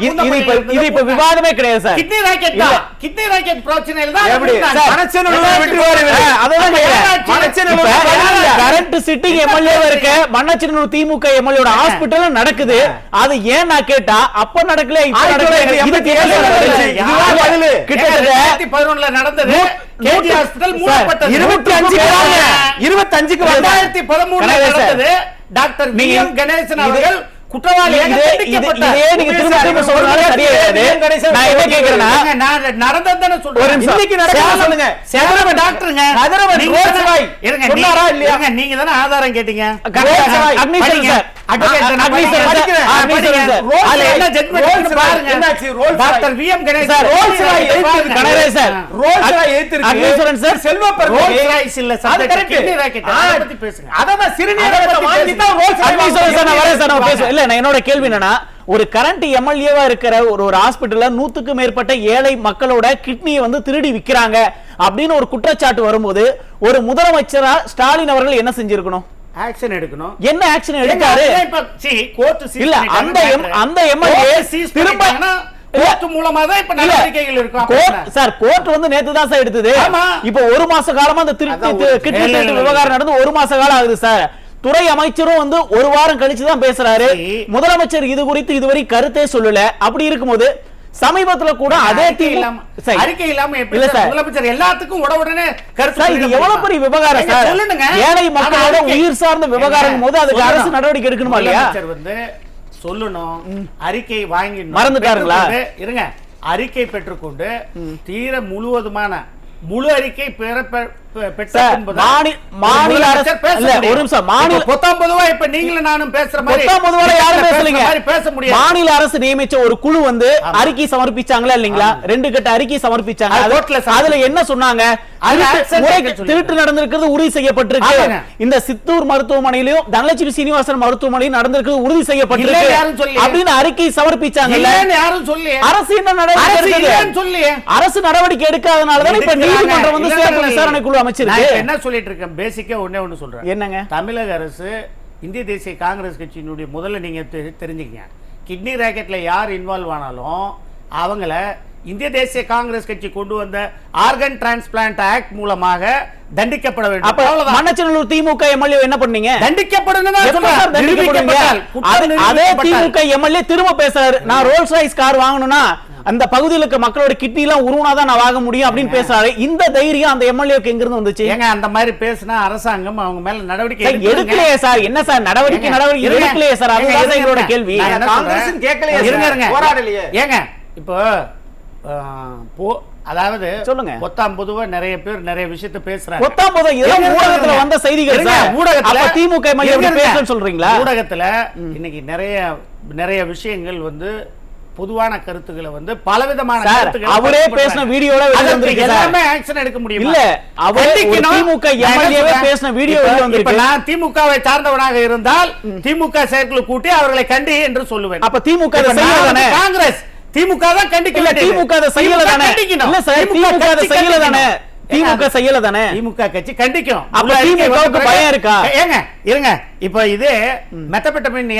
Speaker 1: இது இப்ப விவாதமே கிடையாது சார்.
Speaker 4: கிட்னி ராக்கெட் தான், கிட்னி ராக்கெட் பிரச்சனையில தான்
Speaker 3: எப்படி மனச்சனூர் வெற்றிவாரி
Speaker 1: கரண்ட் சிட்டிங் எம்எல்ஏவா இருக்க மண்ணச்சனூர் திமுக எம்எல்ஏ ஹாஸ்பிடல் நடக்குது. அது ஏன் நான் கேட்டா அப்ப நடக்கல, இப்ப நடக்கல.
Speaker 4: கிட்டத்தட்ட 2011 நடந்தது. கேஜி ஹாஸ்பிடல் மூடப்பட்டது.
Speaker 3: 25க்கு
Speaker 4: 2013 நடந்தது. டாக்டர் விஎம் கணேசன் அவர்கள் குற்றவாளியாக தண்டிக்கப்பட்டார்.
Speaker 1: இதே நீங்க திரும்ப திரும்ப சொல்றதால சரியாயிராது. நான் என்ன கேக்குறேன்னா,
Speaker 4: நான் நடந்ததன்னு சொல்றேன்.
Speaker 1: இன்னைக்கு நடக்குது சொல்லுங்க.
Speaker 4: சேதரவ டாக்டருங்க,
Speaker 3: நீங்க ரோல்ஸ்ராய்
Speaker 4: இருங்க,
Speaker 3: சொன்னாரா இல்லையா?
Speaker 4: நீங்க தான ஆதாரம் கேட்டீங்க.
Speaker 1: அக்னிசன் சார்,
Speaker 4: என்ன ஜட்ஜ்மென்ட் பாருங்க. என்னாச்சு? Doctor V M Ganesan
Speaker 3: Rolls Royce
Speaker 1: sir, Rolls Royce ஏத்திருக்கு. அக்னிசன் சார்,
Speaker 3: செல்வ பெருந்தகை
Speaker 4: ரோல்ஸ்ராய்ஸ் இல்ல சார், கிட்னி ராக்கெட் அத பத்தி பேசுங்க.
Speaker 3: அதான் சிறுநீரகத்தை வாங்கி தான் ரோல்ஸ்ராய்.
Speaker 1: அக்னிசன் சார், நான் வரேன் சார், நான் பேசுவேன். இல்ல, நான் என்னோட கேள்வி என்னன்னா, ஒரு கரண்ட் எம்எல்ஏவா இருக்கிற ஒரு ஹாஸ்பிடல்ல 100க்கு மேற்பட்ட ஏழை மக்களோட கிட்னியை வந்து திருடி விக்கிறாங்க அப்படின்னு ஒரு குற்றச்சாட்டு வரும்போது ஒரு முதலமைச்சரா ஸ்டாலின் அவர்கள் என்ன செஞ்சிருக்கணும்?
Speaker 4: ஆக்ஷன் எடுக்கணும்.
Speaker 1: என்ன ஆக்ஷன் எடுக்காரு? இல்ல, அந்த எம்எல்ஏ திரும்ப
Speaker 4: கோர்ட் மூலமா தான் இப்ப நடவடிக்கைகள் இருக்கு
Speaker 1: சார். கோர்ட் வந்து நேத்து தான் சார் எடுத்தது. இப்ப ஒரு மாச காலமா அந்த கிட்னி திருட்டு விவகாரம் நடந்து ஒரு மாச காலம் ஆகுது சார். துறை அமைச்சரும் வந்து ஒரு வாரம் கழிச்சு தான் பேசுறாரு. முதலமைச்சர் இது குறித்து இதுவரை கருத்தே சொல்லல. அப்படி இருக்கும்போது சமீபத்துல கூட அதே
Speaker 4: அறிக்கை இல்லாம எப்படி முதலமைச்சர் எல்லாத்துக்கும் உடனே கருத்து?
Speaker 1: இது எவ்வளவு பெரிய விவகாரம் சார். ஏழை மக்களோட உயிர் சார்ந்த விவகாரம் போது அதுக்கு அரசு நடவடிக்கை எடுக்கணுமா இல்லையா?
Speaker 4: வந்து சொல்லணும், அறிக்கை வாங்கி
Speaker 1: மறந்துட்டாருங்களா?
Speaker 4: இருங்க, அறிக்கை பெற்றுக்கொண்டு தீர முழு அறிக்கை
Speaker 1: சார், மாநில அரசு இல்ல, ஒரு நிமிஷம். மாநில
Speaker 4: 19 இப்ப நீங்களும் நானும் பேசுற மாதிரி
Speaker 1: 19 யாரும் பேசலீங்க.
Speaker 4: பேச முடியாது.
Speaker 1: மாநில அரசு நியமிச்ச ஒரு குழு வந்து அறிக்கை சமர்ப்பிச்சாங்களா இல்லீங்களா? 2 கட்ட அறிக்கை சமர்ப்பிச்சாங்க. அதுல என்ன சொன்னாங்க? திருட்டு நடந்திருக்கிறது உறுதி செய்யப்பட்டிருக்கு. இந்த சித்தூர் மருத்துவமனையிலும் தனலட்சுமி சீனிவாசன் மருத்துவமனையில் நடந்திருக்கிறது உறுதி செய்யப்பட்டிருக்கு அப்படின்னு அறிக்கை சமர்ப்பிச்சாங்க. அரசு என்ன நடவடிக்கை அரசு நடவடிக்கை எடுக்காதனால தான் இப்ப நீதிமன்றம் வந்து சிறப்பு விசாரணை குழு அமைச்சிருக்கு.
Speaker 4: என்ன சொல்லிட்டு இருக்கேன்? பேசிக்கா ஒண்ணு சொல்றேன்.
Speaker 1: என்னங்க?
Speaker 4: தமிழக அரசு இந்திய தேசிய காங்கிரஸ் கட்சியினுடைய முதல்ல நீங்க தெரிஞ்சுக்கங்க, கிட்னி ராக்கெட்ல யார் இன்வால்வ் ஆனாலும் அவங்கள இந்திய தேசிய காங்கிரஸ் கட்சி கொண்டு வந்த ஆர்கன் டிரான்ஸ்பிளான்ட் ஆக்ட் மூலமாக தண்டிக்கப்பட வேண்டும்.
Speaker 1: அப்ப மண்ணச்சநல்லூர் திமுக எம்எல்ஏ என்ன பண்ணீங்க?
Speaker 4: தண்டிக்கப்படணும்.
Speaker 1: அதே திமுக எம்எல்ஏ திரும்ப பேசுறாரு, நான் ரோல்ஸ் ராய்ஸ் கார் வாங்கணும்னா அந்த பகுதியில் இருக்க மக்களோட கிட்னி எல்லாம் உருவனாதான் நான் வாங்க முடியும் அப்படின்னு பேசுறாரு. இந்த தைரியம் அந்த எம்எல்ஏக்கு எங்க இருந்து வந்துச்சு?
Speaker 4: ஏங்க அந்த மாதிரி பேசினா அரசாங்கம் அவங்க மேல நடவடிக்கை
Speaker 1: எடுக்கலையே சார். என்ன சார் நடவடிக்கை எடுக்கலையே சார்? அதுதான் எங்களோட கேள்வி.
Speaker 3: காங்கிரஸ் கேட்கலையே, போராடலையே.
Speaker 4: ஏங்க இப்போ அதாவது
Speaker 1: சொல்லுங்க.
Speaker 4: பொதுவா நிறைய பேர் நிறைய விஷயத்தை பேசுறாங்க.
Speaker 1: ஊடகத்துல வந்த செய்திகள் ஊடகத்துல திமுக பேசணும்னு சொல்றீங்களா?
Speaker 4: ஊடகத்துல இன்னைக்கு நிறைய விஷயங்கள் வந்து பொதுவான கருத்துக்களை வந்து பலவிதமான கருத்துக்கள்
Speaker 1: அவரே பேசின வீடியோல
Speaker 4: எல்லாமே ஆக்ஷன் எடுக்க முடியும்.
Speaker 1: இல்ல அவர் திமுக எம்எல்ஏவே பேசின வீடியோ
Speaker 4: இப்ப நான் திமுகவை சார்ந்தவனாக இருந்தால் திமுக செயற்குழு கூட்டி அவர்களை கண்டி என்று சொல்லுவேன்.
Speaker 1: அப்ப திமுக செய்யலதானே?
Speaker 4: காங்கிரஸ் திமுக தான் கண்டிக்கல.
Speaker 1: திமுக செய்யலதானே? இல்ல சார், திமுக செய்யலதானே? திமுக செய்யலதானே?
Speaker 4: திமுக கட்சி கண்டிக்கும்.
Speaker 1: அப்ப திமுகவுக்கு பயம் இருக்கா?
Speaker 4: ஏங்க இருங்க, இப்ப இது மெத்தபெட்டமின்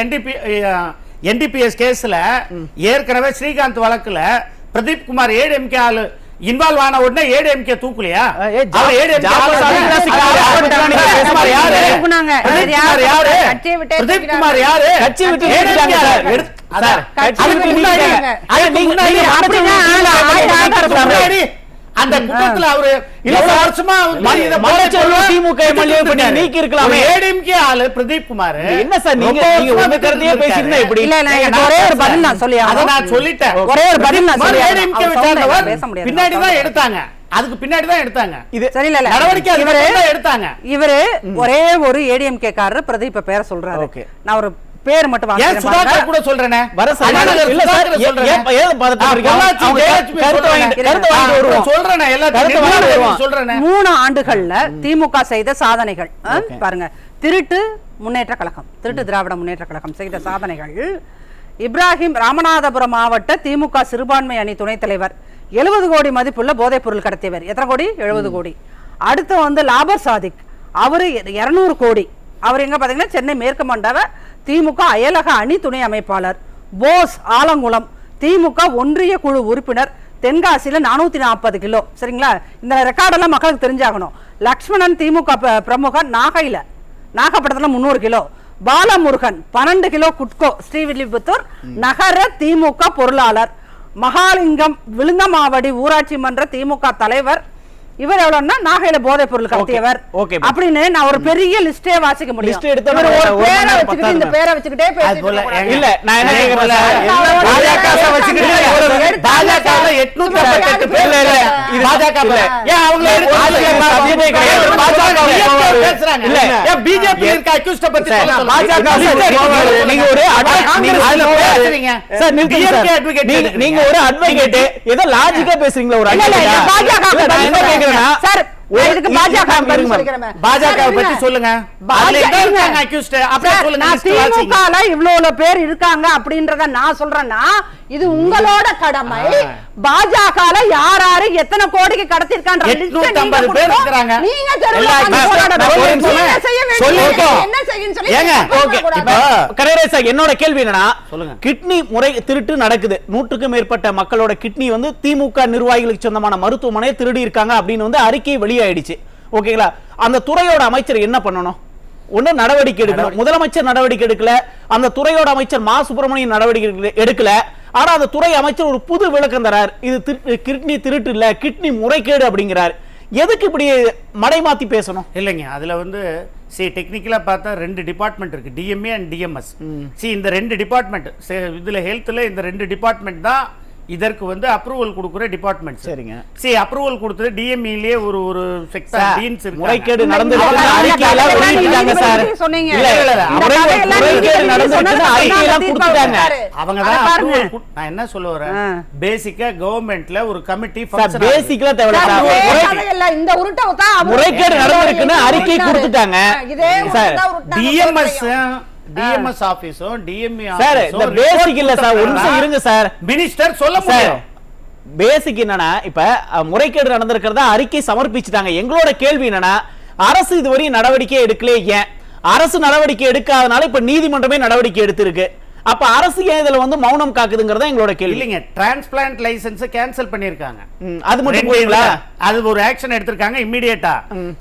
Speaker 4: என்டிபிஎஸ் கேஸ்ல ஏற்கனவே ஸ்ரீகாந்த் வழக்குல பிரதீப் குமார் ஏடிஎம்கே ஆளு இன்வால்வ் ஆன உடனே ஏடிஎம்கே தூக்கலையா? பிரதீப் குமார் யாரு?
Speaker 1: கட்சி விட்டு
Speaker 4: அந்த குற்றத்துல அவரு வருஷமா
Speaker 1: திமுக எம்எல்ஏ நீக்கி இருக்கலாமே.
Speaker 4: ஏடிஎம்கே ஆளு பிரதீப் குமார்.
Speaker 1: என்ன சார் நீங்க உங்க கருத்தையே பேசினா எப்படி?
Speaker 2: இல்ல ஒரே ஒரு பதில் நான் சொல்லி
Speaker 4: அத நான் சொல்லிட்டேன்.
Speaker 2: ஒரே ஒரு பதில் நான் சொல்லி
Speaker 4: ஏடிஎம்கே விசாரணை பின்னாடி தான் எடுத்தாங்க. அதுக்கு பின்னாடி தான் எடுத்தாங்க.
Speaker 2: இது சரி இல்ல
Speaker 4: நடவடிக்கை எடுத்தாங்க.
Speaker 2: இவரு ஒரே ஒரு ஏடிஎம்கே காரர் பிரதீப் பேரை சொல்றாரு. நான் ஒரு பேர் மட்டும்
Speaker 4: வாங்குறேன். சுதாகர் கூட சொல்றேனே.
Speaker 1: வர இல்ல சார், ஏன்
Speaker 4: சொல்றேனே எல்லாத்தையும் சொல்றேனே.
Speaker 2: 3 ஆண்டுகள்ல திமுக செய்த சாதனைகள் பாருங்க. திருட்டு முன்னேற்ற கழகம், திருட்டு திராவிட முன்னேற்ற கழகம் செய்த சாதனைகள். இப்ராஹிம் ராமநாதபுரம் மாவட்ட திமுக சிறுபான்மை அணி துணைத் தலைவர், 70 கோடி மதிப்புள்ள போதைப் பொருள் கடத்தியவர். எத்தனை கோடி? 70 கோடி. அடுத்து வந்து லாபர் சாதிக், அவரு 200 கோடி. அவர் எங்க பாத்தீங்கன்னா சென்னை மேற்கு மண்டல திமுக அயலக அணி துணை அமைப்பாளர். போஸ் ஆலங்குளம் திமுக ஒன்றிய குழு உறுப்பினர், தென்காசியில 440 கிலோ. சரிங்களா? இந்த ரெக்கார்டெல்லாம் மக்களுக்கு தெரிஞ்சாகணும். லக்ஷ்மணன் திமுக பிரமுகர், நாகப்பட்டினத்துல 300 கிலோ. பாலமுருகன் 12 கிலோ குட்கோ, ஸ்ரீவில்லிபுத்தூர் நகர திமுக பொருளாளர். மகாலிங்கம் விழுந்தமாவடி ஊராட்சி மன்ற திமுக தலைவர். இவர் எவ்வளவுன்னா நாகையில போதைப் பொருள் கடத்தியவர் அப்படின்னு நான் ஒரு பெரிய லிஸ்டே வாசிக்க முடியும். இந்த பேரை வச்சுக்கிட்டே
Speaker 1: இல்ல நான் என்ன கேக்குறேன், நீங்க ஒரு அட்வொகேட் ஏதோ லாஜிக்கா பேசுறீங்களா? ஒரு
Speaker 4: பாஜக பத்தி சொல்லுங்க.
Speaker 2: இவ்வளவு பேர் இருக்காங்க அப்படின்றத நான் சொல்றேன்னா இது உங்களோட கடமை. பாஜக யாரு எத்தனை கோடிக்கு கடத்திருக்காங்க
Speaker 1: என்னோட கேள்வி என்னன்னா, கிட்னி முறை திருட்டு நடக்குது. 100க்கும் மேற்பட்ட மக்களோட கிட்னி வந்து திமுக நிர்வாகிகளுக்கு சொந்தமான மருத்துவமனை திருடி இருக்காங்க அப்படின்னு வந்து அறிக்கை வெளியாயிடுச்சு. ஓகேங்களா? அந்த துறையோட அமைச்சர் என்ன பண்ணணும்? ஒண்ணு நடவடிக்கை எடுக்கணும். முதலமைச்சர் நடவடிக்கை எடுக்கல, அந்த துறையோட அமைச்சர் மா சுப்பிரமணியன் நடவடிக்கை எடுக்கல. ஆனா அந்த துறை அமைச்சர் ஒரு புது விளக்கம் தரார். இது கிட்னி திருட்டு இல்ல, கிட்னி முறைகேடு அப்படிங்கிறார். எதுக்கு இப்படி மடைமாத்தி பேசணும்?
Speaker 4: இல்லைங்க, அதுல வந்து டெக்னிக்கலா பார்த்தா 2 டிபார்ட்மெண்ட் இருக்கு, டிஎம்ஏ அண்ட் டிஎம்எஸ். இந்த 2 டிபார்ட்மெண்ட் இதுல ஹெல்த்ல இந்த 2 டிபார்ட்மெண்ட் தான் இதற்கு வந்து அப்ரூவல் கொடுக்குற டிபார்ட்மெண்ட்.
Speaker 1: சரிங்க.
Speaker 4: சரி, அப்ரூவல் கொடுத்தது டிஎம்இலயே ஒரு செக்டார் டீன்ஸ் இருக்கு.
Speaker 1: முறைகேடு நடந்துருக்குன்னு அறிக்கையில வெளியிட்டாங்க சார்.
Speaker 2: சொன்னீங்க.
Speaker 1: இல்ல முறைகேடு நடந்துருக்குன்னு அறிக்கையில கொடுத்துட்டாங்க.
Speaker 4: அவங்க தான் அப்ரூவல். நான் என்ன சொல்ல வரேன், பேசிக்கா கவர்மெண்ட்ல ஒரு கமிட்டி ஃபங்க்ஷன்.
Speaker 1: பேசிக்கலா தேவையில்ல,
Speaker 5: இந்த உருட்டை தான்
Speaker 1: முறைகேடு நடந்துருக்குன்னு அறிக்கை கொடுத்துட்டாங்க சார்.
Speaker 4: டிஎம்எஸ் ஆபீஸும் டிஎம்இ
Speaker 1: சார் இந்த பேசிக் இல்ல சார், ஒரு நிமிஷம் இருங்க சார்.
Speaker 4: மினிஸ்டர் சொல்ல முடியும்.
Speaker 1: பேசிக் என்னன்னா, இப்ப முறைகேடு நடந்திருக்கிறதா அறிக்கை சமர்ப்பிச்சுட்டாங்க. எங்களோட கேள்வி என்னன்னா, அரசு இதுவரை நடவடிக்கை எடுக்கல. ஏன் அரசு நடவடிக்கை எடுக்காதனால இப்ப நீதிமன்றமே நடவடிக்கை எடுத்திருக்கு. அப்ப அரசு ஏன் இதுல வந்து மௌனம் காக்குதுங்கறத எங்களோட கேள்வி.
Speaker 4: இல்லைங்க, டிரான்ஸ்பிளான்ட் லைசென்ஸ் கேன்சல் பண்ணிருக்காங்க.
Speaker 1: அது மட்டும் போயிங்களா?
Speaker 4: அது ஒரு ஆக்ஷன் எடுத்திருக்காங்க இமிடியேட்டா.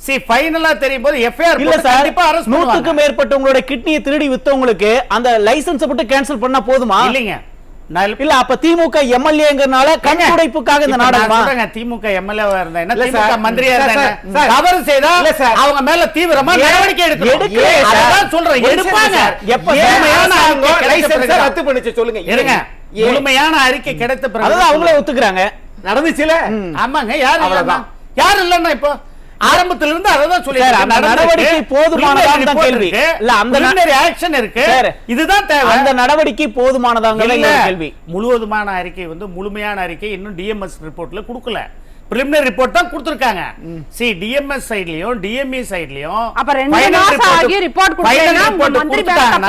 Speaker 4: சி ஃபைனலா தெரியும் போது எஃப்ஐஆர்
Speaker 1: இல்ல சார்,
Speaker 4: கண்டிப்பா அரெஸ்ட் பண்ணுவாங்க.
Speaker 1: 100க்கு மேற்பட்ட உங்களோட கிட்னியை திருடி வித்தவங்களுக்கு அந்த லைசென்ஸ் மட்டும் கேன்சல் பண்ணா போதுமா?
Speaker 4: இல்லைங்க,
Speaker 1: இல்ல அப்ப திமுக எம்எல்ஏங்கறனால கண்துடைப்புக்காக இந்த நாடகமா?
Speaker 4: சொல்றாங்க திமுக எம்எல்ஏவா இருந்தா என்ன, திமுக மந்திரியா இருந்தா என்ன, தவறு செய்தா அவங்க மேல தீவிரமா நடவடிக்கை எடுக்கணும். அதான் சொல்றேன், எடுப்பாங்க.
Speaker 3: எப்ப லைசென்ஸ் ரத்து பண்ணிச்சு சொல்லுங்க.
Speaker 4: இருங்க, முழுமையான அறிக்கை கிடைத்த பிறகு
Speaker 1: அதான் அவங்களே ஒத்துக்கறாங்க.
Speaker 3: நடந்துச்சுல.
Speaker 4: ஆமாங்க, யாரு இல்லன்னா இப்போ ஆரம்பத்துல இருந்து அததான் சொல்லி
Speaker 1: நடவடிக்கை போதுமானதான்னு தான் கேள்வி. இல்ல அந்த
Speaker 4: ஆக்ஷன் இருக்கு, இதுதான் தேவை.
Speaker 1: அந்த நடவடிக்கை போதுமானதாங்க கேள்வி.
Speaker 4: முழுவதுமான அறிக்கை வந்து முழுமையான அறிக்கை இன்னும் டிஎம்எஸ் ரிப்போர்ட்ல கொடுக்கல. preliminary ரிப்போர்ட் தான் கொடுத்திருக்காங்க. சி டிஎம்எஸ் சைடுலயும் டிஎம்இ சைடுலயும்
Speaker 2: அப்ப 2 மாசம் ஆகி ரிப்போர்ட் கொடுத்தேனா மந்திரி
Speaker 4: பேக்கப்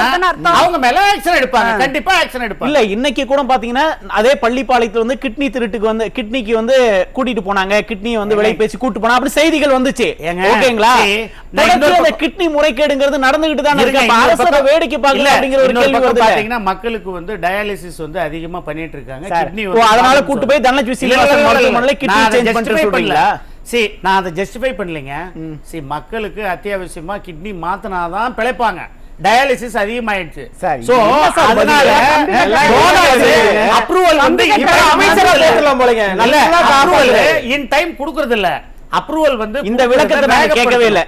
Speaker 4: அவங்க மேல ஆக்ஷன் எடுப்பாங்க. கண்டிப்பா ஆக்ஷன் எடுப்பாங்க.
Speaker 1: இல்ல இன்னைக்கு கூட பாத்தீங்கன்னா அதே பள்ளிப்பாளையத்துல வந்து கிட்னி திருட்டுக்கு வந்து கிட்னிக்கு வந்து கூட்டிட்டு போனாங்க, கிட்னி வந்து விலை பேசி கூட்டிட்டு போனா அப்படி செய்திகள் வந்துச்சு. ஓகேங்களா? அந்த கிட்னி முறைகேடுங்கிறது நடந்துகிட்டு தான் இருக்கு. அப்ப அரசு வேடிக்கை பார்க்கல அப்படிங்கிற ஒரு கேள்வி வருது.
Speaker 4: பாத்தீங்கன்னா மக்களுக்கு வந்து டயாலிசிஸ் வந்து அதிகமா பண்ணிட்டு இருக்காங்க. கிட்னி
Speaker 1: அதனால கூட்டி போய் தனலட்சுமி சீனிவாசன் மருத்துவமனையில கிட்னி சேஞ்ச் பண்ணிட்டு சொல்றீங்களா?
Speaker 4: சரி, நான் அதை ஜஸ்டிஃபை பண்ணலைங்க. சரி, மக்களுக்கு அத்தியாவசியமா கிட்னி மாத்தினாதான் பிழைப்பாங்க. டயாலிசிஸ் அதிகமாயிடுச்சு. சோ அதனால அப்ரூவல் வந்து
Speaker 1: அமைச்சரா பேசலாம் போலங்க. நல்ல
Speaker 4: அப்ரூவல் இன் டைம் கொடுக்கறது இல்ல. அப்ரூவல் வந்து
Speaker 1: இந்த விளக்கத்தை நான் கேட்கவே இல்ல.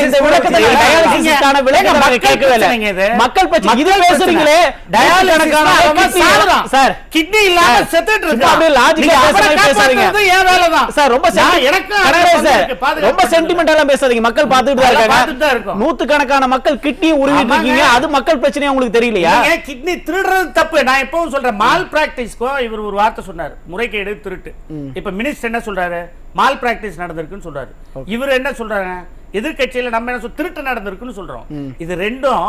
Speaker 1: இந்த விளக்கத்தை டயாலிசிஸ்க்கான விளக்கத்தை நான் கேட்கவே இல்ல. மக்கள் பத்தி இது பேசுறீங்களே, டயாலிசிஸ்க்கான சார் கிட்னி இல்லாம செத்துட்டு இருக்கு. அப்படியே லாஜிக்கா பேசுறீங்க. ஏன் வேலை தான் சார். ரொம்ப ரொம்ப சென்டிமெண்டலா பேசாதீங்க. மக்கள் பார்த்துட்டு தான் இருக்காங்க. நூத்துக்கணக்கான மக்கள் கிட்னி உருவிட்டு இருக்கீங்க. அது மக்கள் பிரச்சனை உங்களுக்கு தெரியலையா?
Speaker 4: கிட்னி திருடுறது தப்பு. நான் எப்பவும் சொல்றேன், மால் பிராக்டிஸ்க்கோ இவர் ஒரு வார்த்தை சொன்னார், முறைகேடு திருட்டு. இப்ப மினிஸ்டர் என்ன சொல்றாரு, மால் பிராக்டிஸ் நடந்திருக்குன்னு சொல்றாரு. இவர் என்ன சொல்றாங்க, எதிர்க்கட்சியில நம்ம என்ன திருட்டு நடந்திருக்குன்னு சொல்றோம். இது ரெண்டும்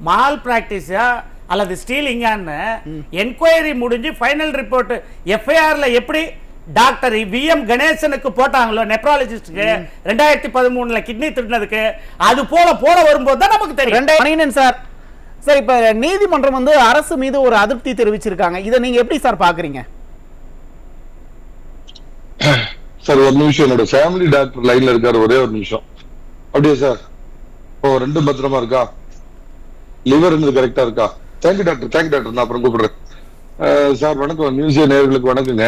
Speaker 4: மால் பிராக்டிஸா அல்லது ஸ்டீலிங்கான்னு என்கொயரி முடிஞ்சு ஃபைனல் ரிப்போர்ட் எஃப்ஐஆர்ல எப்படி டாக்டர் விஎம் கணேசனுக்கு போட்டாங்களோ நெப்ராலஜிஸ்டுக்கு 2013ல கிட்னி திருடினதுக்கு, அது போல வரும்போது தான் நமக்கு தெரியும்
Speaker 1: சார். சார் இப்ப நீதிமன்றம் வந்து அரசு மீது ஒரு அதிருப்தி தெரிவிச்சிருக்காங்க. இதை நீங்க எப்படி சார் பாக்குறீங்க?
Speaker 6: சார் ஒரு நிமிஷம், என்னோட ஃபேமிலி டாக்டர் லைன்ல இருக்காரு, ஒரே ஒரு நிமிஷம். அப்படியே சார், ஓ ரெண்டும் பத்திரமா இருக்கா? லிவர் இருந்தது கரெக்டா இருக்கா? தேங்க்யூ டாக்டர், தேங்க்யூ டாக்டர், நான் அப்புறம் கூப்பிடுறேன். சார் வணக்கம், நியூஸியா நேயர்களுக்கு வணக்கங்க.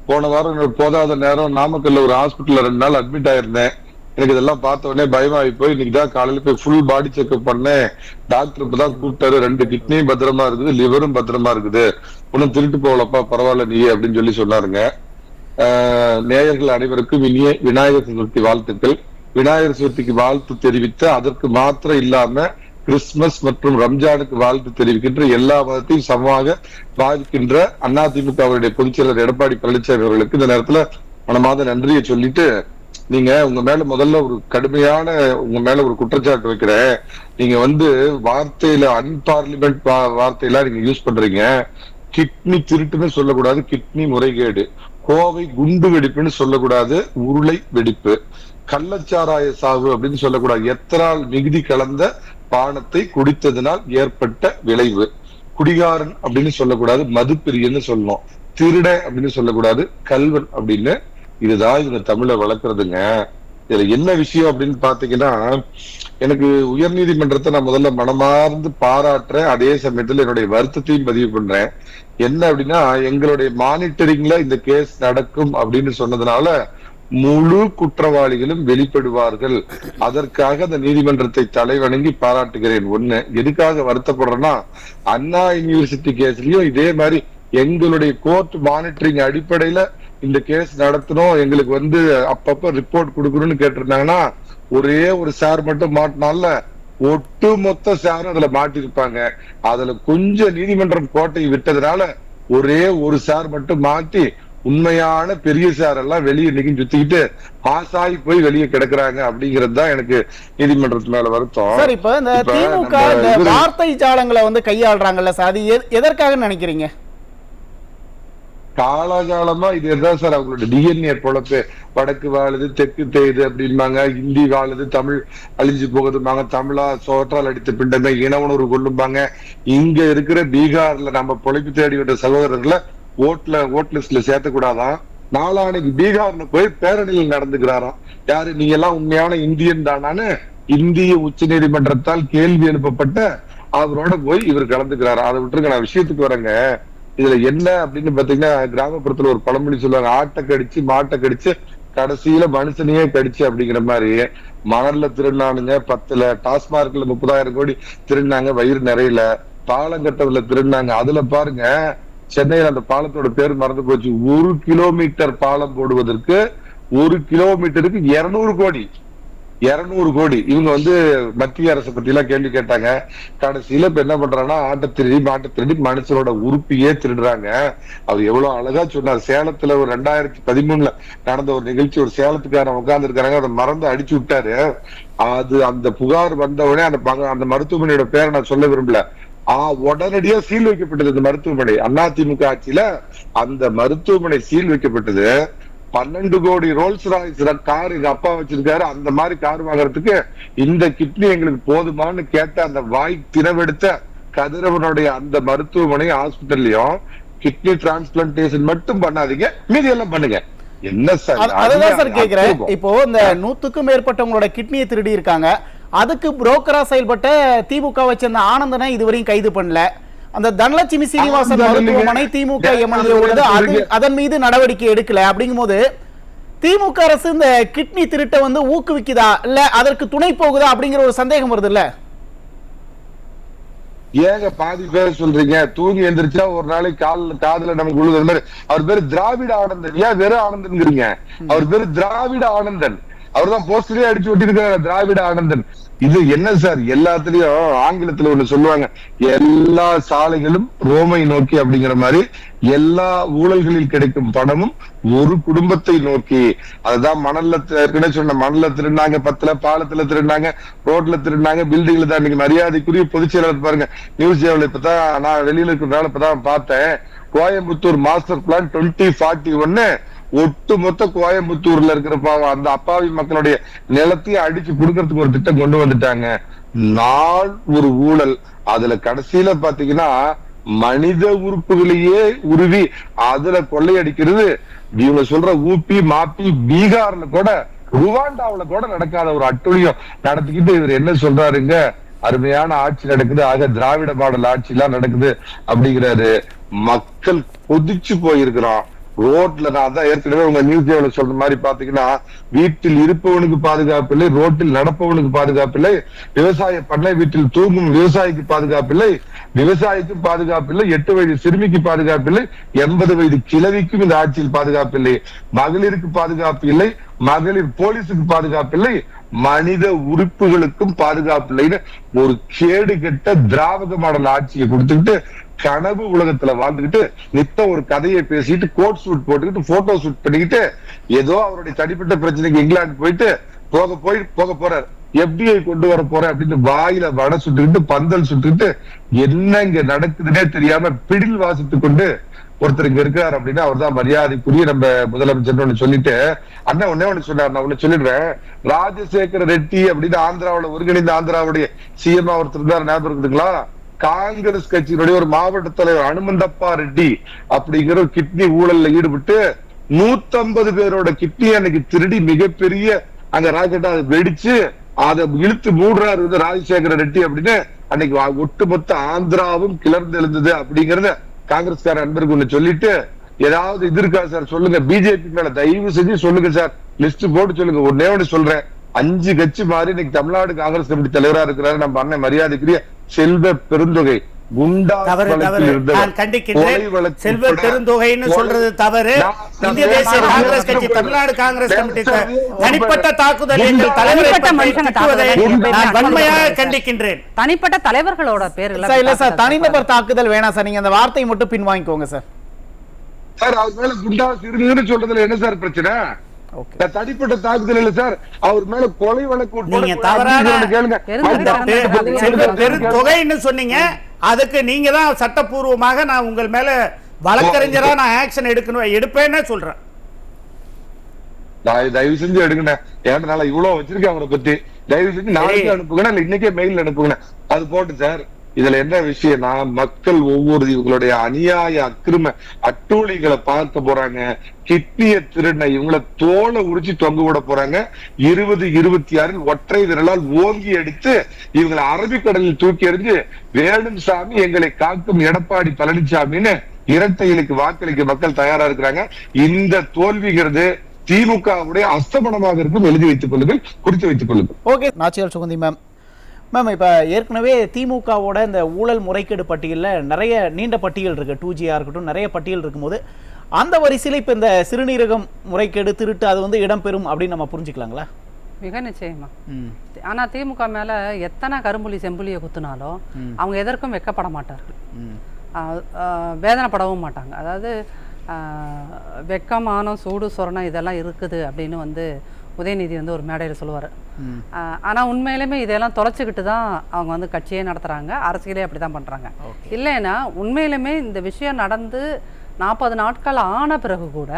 Speaker 6: போன வாரம் என்னோட போதாத நேரம் நாமக்கல்ல ஒரு ஹாஸ்பிட்டல்ல 2 நாள் அட்மிட் ஆயிருந்தேன். எனக்கு இதெல்லாம் பார்த்த உடனே பயமாயி போய் இன்னைக்கு தான் காலையில போய் ஃபுல் பாடி செக்அப் பண்ணேன். டாக்டர் இப்பதான் கூப்பிட்டாரு, 2 கிட்னியும் பத்திரமா இருக்குது, லிவரும் பத்திரமா இருக்குது, ஒன்னும் திருட்டு போகலப்பா, பரவாயில்ல நீ அப்படின்னு சொல்லி சொன்னாருங்க. நேயர்கள் அனைவருக்கும் இனிய விநாயகர் சதுர்த்தி வாழ்த்துக்கள். விநாயகர் சதுர்த்திக்கு வாழ்த்து தெரிவித்த, அதற்கு மாத்திரம் இல்லாம கிறிஸ்துமஸ் மற்றும் ரம்ஜானுக்கு வாழ்த்து தெரிவிக்கின்ற, எல்லா மதத்தையும் சமமாக பாதிக்கின்ற அதிமுகவுடைய பொதுச்செயலர் எடப்பாடி பழனிசாமி அவர்களுக்கு இந்த நேரத்துல மனமாத நன்றியை சொல்லிட்டு, நீங்க உங்க மேல முதல்ல ஒரு கடுமையான உங்க மேல ஒரு குற்றச்சாட்டு வைக்கிறேன். நீங்க வந்து வார்த்தையில அன்பார்லிமெண்ட் வார்த்தையெல்லாம் நீங்க யூஸ் பண்றீங்க. கிட்னி திருட்டுன்னு சொல்லக்கூடாது, கிட்னி முறைகேடு. கோவை குண்டு வெடிப்புன்னு சொல்லக்கூடாது, உருளை வெடிப்பு. கள்ளச்சாராய சாவு அப்படின்னு சொல்லக்கூடாது, எத்தனால் மிகுதி கலந்த பானத்தை குடித்ததனால் ஏற்பட்ட விளைவு. குடிகாரன் அப்படின்னு சொல்லக்கூடாது, மதுப்பிரியன்னு சொல்லணும். திருட அப்படின்னு சொல்லக்கூடாது, கல்வன் அப்படின்னு. இதுதான் இவங்க தமிழை வளர்க்கறதுங்க. இதுல என்ன விஷயம் அப்படின்னு பாத்தீங்கன்னா, எனக்கு உயர் நீதிமன்றத்தை நான் முதல்ல மனமார்ந்து பாராட்டுறேன். அதே சமயத்துல என்னுடைய வருத்தத்தையும் பதிவு பண்றேன். என்ன அப்படின்னா, எங்களுடைய மானிட்டரிங்ல இந்த கேஸ் நடக்கும் அப்படின்னு சொன்னதுனால முழு குற்றவாளிகளும் வெளிப்படுவார்கள். அதற்காக அந்த நீதிமன்றத்தை தலைவணங்கி பாராட்டுகிறேன். ஒண்ணு, எதுக்காக வருத்தப்படுறேன்னா, அண்ணா யூனிவர்சிட்டி கேஸ்லயும் இதே மாதிரி எங்களுடைய கோர்ட் மானிட்டரிங் அடிப்படையில இந்த கேஸ் நடத்தணும், எங்களுக்கு வந்து அப்பப்ப ரிப்போர்ட் கொடுக்கணும்னு கேட்டிருந்தாங்கன்னா ஒரே ஒரு சார் மட்டும் மாட்டினால ஒட்டு மொத்த சாரும் அதுல மாட்டிருப்பாங்க. அதுல கொஞ்சம் நீதிமன்றம் கோட்டையை விட்டதுனால ஒரே ஒரு சார் மட்டும் மாட்டி உண்மையான பெரிய சார் எல்லாம் வெளியே இன்னைக்கு சுத்திக்கிட்டு பாசாகி போய் வெளியே கிடக்குறாங்க அப்படிங்கிறது தான் எனக்கு நீதிமன்றத்து மேல வருத்தம்.
Speaker 1: சார், இப்ப இந்த திமுக இந்த வார்த்தை ஜாலங்களை வந்து கையாளுறாங்கல்ல சார், அது எதற்காக நினைக்கிறீங்க?
Speaker 6: காலகாலமா இதுதான் சார் அவங்களோட டிஎன்ஏ பொழப்பு. வடக்கு வாழுது தெற்கு தேயுது அப்படின்பாங்க, ஹிந்தி வாழுது தமிழ் அழிஞ்சு போகுதும்பாங்க, தமிழா சோற்றால் அடித்த பிண்டமே இன உணர்வு கொள்ளும்பாங்க. இங்க இருக்கிற பீகார்ல நம்ம பொழைப்பு தேடி வந்த சகோதரர்களை ஓட் லிஸ்ட்ல சேர்த்தக்கூடாதான். நாளானைக்கு பீகார்ல போய் பேரணியில் நடந்துக்கிறாராம். யாரு நீங்க எல்லாம் உண்மையான இந்தியன் தானான்னு இந்திய உச்ச நீதிமன்றத்தால் கேள்வி எழுப்பப்பட்ட அவரோட போய் இவர் கலந்துக்கிறாரா. அதை விட்டுருங்க, நான் விஷயத்துக்கு வரேங்க. இதுல என்ன அப்படின்னு பாத்தீங்கன்னா, கிராமப்புறத்துல ஒரு பழமொழி சொல்லுவாங்க, ஆட்டை கடிச்சு மாட்டை கடிச்சு கடைசியில மனுஷனையே கடிச்சு அப்படிங்கிற மாதிரி. மணல்ல திருநானுங்க 10ல, டாஸ்மார்க்ல 30,000 கோடி திருநாங்க வயிறு நிறையல, பாலங்கட்டத்துல திருநாங்க. அதுல பாருங்க, சென்னையில அந்த பாலத்தோட பேர் மறந்து போச்சு. 1 கிலோமீட்டர் பாலம் போடுவதற்கு 1 கிலோமீட்டருக்கு 200 கோடி. 200 கோடி. இவங்க வந்து மத்திய அரசை பத்தி எல்லாம் கேள்வி கேட்டாங்க. கடைசியில இப்ப என்ன பண்றாங்கன்னா, ஆட்டை திருடி மாட்டை திருடி மனுஷனோட உறுப்பியே திருடுறாங்க. அவர் எவ்வளவு அழகா சொன்னார். சேலத்துல ஒரு 2013 நடந்த ஒரு நிகழ்ச்சி, ஒரு சேலத்துக்காரன் உட்கார்ந்து இருக்காங்க, அதை மறந்து அடிச்சு விட்டாரு. அது அந்த புகார் வந்தவுடனே அந்த மருத்துவமனையோட பேரை நான் சொல்ல விரும்பல, உடனடியா சீல் வைக்கப்பட்டது இந்த மருத்துவமனை. அதிமுக ஆட்சியில அந்த மருத்துவமனை சீல் வைக்கப்பட்டது. 12 கோடி ரோல்ஸ் ராய்ஸ் கார் எங்க அப்பா வச்சிருக்காரு, அந்த மாதிரி கார் வாங்குறதுக்கு இந்த கிட்னி எங்களுக்கு போதுமான்னு கேட்ட அந்த வாய் தினவெடுத்த கதிரவனுடைய அந்த மருத்துவமனை ஹாஸ்பிட்டல்லையும் கிட்னி டிரான்ஸ்பிளான்டேஷன் மட்டும் பண்ணாதீங்க, மீதி எல்லாம் பண்ணுங்க. என்ன சார்?
Speaker 1: அதுதான் சார் கேக்குறேன். இப்போ இந்த 100க்கும் மேற்பட்டவங்களோட கிட்னியை திருடி இருக்காங்க. அதுக்கு புரோக்கரா செயல்பட்ட திமுக வச்சிருந்த ஆனந்தனை இதுவரையும் கைது பண்ணல. அந்த தனலட்சுமி சீனிவாசன் மருத்துவமனை திமுக எம்எல்ஏ உள்ளது, அதன் மீது நடவடிக்கை எடுக்கல. அப்படிங்கும் போது திமுக அரசு இந்த கிட்னி திருட்டை வந்து ஊக்குவிக்குதா இல்ல அதற்கு துணை போகுதா அப்படிங்கிற ஒரு சந்தேகம் வருது இல்ல?
Speaker 6: ஏங்க பாதி பேர் சொல்றீங்க? தூங்கி எந்திரிச்சா ஒரு நாளைக்கு காதுல நமக்கு உழுது மாதிரி. அவர் பேரு திராவிட ஆனந்தன். ஏன் வெறும் ஆனந்தன்ங்கிறீங்க? அவர் பேரு திராவிட ஆனந்தன். அவர் தான் போஸ்டரே அடிச்சு ஒட்டிருக்காரு, திராவிட ஆனந்தன். இது என்ன சார்? எல்லாத்துலயும் ஆங்கிலத்துல ஒண்ணு சொல்லுவாங்க, எல்லா சாலைகளும் ரோமை நோக்கி அப்படிங்கிற மாதிரி எல்லா ஊழல்களில் கிடைக்கும் பணமும் ஒரு குடும்பத்தை நோக்கி. அதுதான் மணல்ல சொன்ன, மணல்ல திருநாங்க, 10ல பாலத்துல திருநாங்க, ரோட்ல திருநாங்க, பில்டிங்ல தான். இன்னைக்கு மரியாதைக்குரிய பொதுச் செயலாளர் பாருங்க, நியூஸ் சேனல் இப்பதான் நான் வெளியில இருக்கிறதுனால இப்பதான் பார்த்தேன். கோயம்புத்தூர் மாஸ்டர் பிளான் 2041 ஒட்டு மொத்த கோயம்புத்தூர்ல இருக்கிற பாவம் அந்த அப்பாவி மக்களுடைய நிலத்தையும் அடிச்சு கொடுக்கறதுக்கு ஒரு திட்டம் கொண்டு வந்துட்டாங்க. நாள் ஒரு ஊழல். அதுல கடைசியில பாத்தீங்கன்னா மனித உறுப்புகளையே உருவி அதுல கொள்ளையடிக்கிறது. இவங்க சொல்ற ஊபி மாப்பி பீகார்ல கூட ருவாண்டாவில கூட நடக்காத ஒரு அட்டுழியம் நடத்திக்கிட்டு இவர் என்ன சொல்றாருங்க, அருமையான ஆட்சி நடக்குது, ஆக திராவிட மாடல் ஆட்சி எல்லாம் நடக்குது அப்படிங்கிறாரு. மக்கள் கொதிச்சு போயிருக்கிறோம். ரோட்ல நான் தான் ஏற்கனவே உங்க நியூஸ் சேனல்ல சொல்ற மாதிரி பாத்தீங்கன்னா, வீட்டில் இருப்பவனுக்கு பாதுகாப்பு இல்லை, ரோட்டில் நடப்பவனுக்கு பாதுகாப்பு இல்லை, விவசாய பண்ணை வீட்டில் தூங்கும் விவசாயிக்கு பாதுகாப்பு இல்லை, விவசாயிக்கும் பாதுகாப்பு இல்லை, 8 வயது சிறுமிக்கு பாதுகாப்பு இல்லை, 80 வயது கிழவிக்கும் இந்த ஆட்சியில் பாதுகாப்பு இல்லை, மகளிருக்கு பாதுகாப்பு இல்லை, மகளிர் போலீஸுக்கு பாதுகாப்பு இல்லை, மனித உறுப்புகளுக்கும் பாதுகாப்பு இல்லைன்னு ஒரு கேடு கெட்ட திராவிட மாடல் ஆட்சியை கொடுத்துக்கிட்டு கனவு உலகத்துல வாழ்ந்துகிட்டு நித்தம் ஒரு கதையை பேசிட்டு கோட் சூட் போட்டுக்கிட்டு போட்டோ ஷூட் பண்ணிக்கிட்டு ஏதோ அவருடைய தனிப்பட்ட பிரச்சனைக்கு இங்கிலாந்து போயிட்டு போக போறாரு, எஃப்டிஐ கொண்டு வர போறேன் அப்படின்னு வாயில வடை சுட்டுக்கிட்டு பந்தல் சுட்டுக்கிட்டு என்ன இங்க நடக்குதுன்னே தெரியாம பிடில் வாசித்து கொண்டு ஒருத்தர் இங்க இருக்காரு அப்படின்னா அவர் தான் மரியாதைக்குரிய நம்ம முதலமைச்சர் சொல்லிட்டு, அண்ணன் ஒண்ணு சொன்னார், நான் ஒண்ணு சொல்லிடுறேன். ராஜசேகர ரெட்டி அப்படின்னு ஆந்திராவுல ஒருங்கிணைந்த ஆந்திராவுடைய சிஎம் ஒருத்தர் இருந்தார், ஞாபகம் இருக்குதுங்களா? காங்கிரஸ் கட்சியினுடைய ஒரு மாவட்ட தலைவர் அனுமந்தப்பா ரெட்டி அப்படிங்கிற ஒரு கிட்னி ஊழல்ல ஈடுபட்டு 150 பேரோட கிட்னி அன்னைக்கு திருடி மிகப்பெரிய அங்க ராக்கெட்டா வெடிச்சு அதை இழுத்து மூடுறாரு வந்து ராஜசேகர ரெட்டி அப்படின்னு. அன்னைக்கு ஒட்டுமொத்த ஆந்திராவும் கிளர்ந்து எழுந்தது அப்படிங்கறத காங்கிரஸ்கார அன்பருக்கு ஒண்ணு சொல்லிட்டு, ஏதாவது இது இருக்கா சார் சொல்லுங்க, பிஜேபி மேல தயவு செஞ்சு சொல்லுங்க சார், லிஸ்ட் போட்டு சொல்லுங்க. ஒன்னே ஒண்ணு சொல்றேன், 5 கட்சி மாறி இன்னைக்கு தமிழ்நாடு காங்கிரஸ் கமிட்டி தலைவரா இருக்கிறாரு நம்ம அண்ணன் மரியாதைக்குரிய செல்வ பெருந்தொகை. குண்டா
Speaker 4: தவறு தவறு நான் கண்டிக்கின்றேன். செல்வ பெருந்தொகைன்னு சொல்றது தவறு. இந்திய தேசிய காங்கிரஸ் கட்சி, தமிழ்நாடு காங்கிரஸ் கமிட்டி தனிப்பட்ட தாக்குதல் எங்கள் தலைவரை திட்டுவதை நான் வன்மையாக கண்டிக்கின்றேன்.
Speaker 2: தனிப்பட்ட தலைவர்களோட பேர்ல
Speaker 1: சார் இல்ல சார், தனிநபர் தாக்குதல் வேணாம் சார், நீங்க அந்த வார்த்தையை மட்டும் பின் வாங்கிக்கோங்க சார்.
Speaker 6: சார் அவர் மேல குண்டா சிறுநீர்னு சொல்றதுல என்ன சார் பிரச்சனை? தனிப்பட்ட தாக்குதல் இல்ல சார், அவர் மேல கொலை வழக்கு
Speaker 4: நீங்க தவறான
Speaker 6: கேளுங்க.
Speaker 4: செல்வ பெருந்தொகைன்னு சொன்னீங்க, அதுக்கு நீங்க தான் சட்டப்பூர்வமாக நான் உங்கள் மேல வழக்கறிஞரா நான் ஆக்ஷன் எடுப்பேன்னு சொல்றேன்.
Speaker 6: தயவு செஞ்சு எடுங்க, ஏன்னா நான் இவ்வளவு வச்சிருக்கேன் அவரை பத்தி. தயவு செஞ்சு நாளைக்கு அனுப்புங்க, இல்ல இன்னைக்கே மெயில் அனுப்புங்க. அது போட்டு சார், இதுல என்ன விஷயம்னா, மக்கள் ஒவ்வொரு இவங்களுடைய அநியாய அக்கிரம அட்டூழிகளை பார்க்க போறாங்க. கிட்னிய திருடின இவங்களை தோலை உரிச்சு தொங்க விட போறாங்க. 2026 ஒற்றை விரலால் ஓங்கி அடித்து இவங்களை அரபிக்கடலில் தூக்கி எறிஞ்சு வேணும் சாமி எங்களை காக்கும் எடப்பாடி பழனிசாமின்னு இரட்டைகளுக்கு வாக்களிக்க மக்கள் தயாரா இருக்கிறாங்க. இந்த தோல்விங்கிறது திமுகவுடைய அஸ்தமனமாக இருக்கும். எழுதி வைத்துக் கொள்ளுங்கள், குறித்து வைத்துக் கொள்ளுங்கள்.
Speaker 1: Okay, Nachiyar Suganthi ma'am. Ma'am, இப்போ ஏற்கனவே திமுகவோட இந்த ஊழல் முறைகேடு பட்டியலில் நிறைய நீண்ட பட்டியல் இருக்குது, 2G இருக்கட்டும், நிறைய பட்டியல் இருக்கும்போது அந்த வரிசையில் இப்போ இந்த சிறுநீரகம் முறைகேடு திருட்டு அது வந்து இடம்பெறும் அப்படின்னு நம்ம புரிஞ்சுக்கலாங்களா?
Speaker 2: மிக நிச்சயமா. ஆனா திமுக மேல எத்தனை கரும்புலி செம்புலியை குத்துனாலும் அவங்க எதற்கும் வெக்கப்பட மாட்டார்கள், வேதனைப்படவும் மாட்டாங்க. அதாவது வெக்கமானம் சூடு சொரணம் இதெல்லாம் இருக்குது அப்படின்னு வந்து உதயநிதி வந்து ஒரு மேடையில் சொல்லுவார். ஆனால் உண்மையிலுமே இதெல்லாம் தொலைச்சிக்கிட்டு தான் அவங்க வந்து கட்சியே நடத்துகிறாங்க, அரசியலே அப்படி தான் பண்ணுறாங்க. இல்லைன்னா உண்மையிலுமே இந்த விஷயம் நடந்து 40 நாட்கள் ஆன பிறகு கூட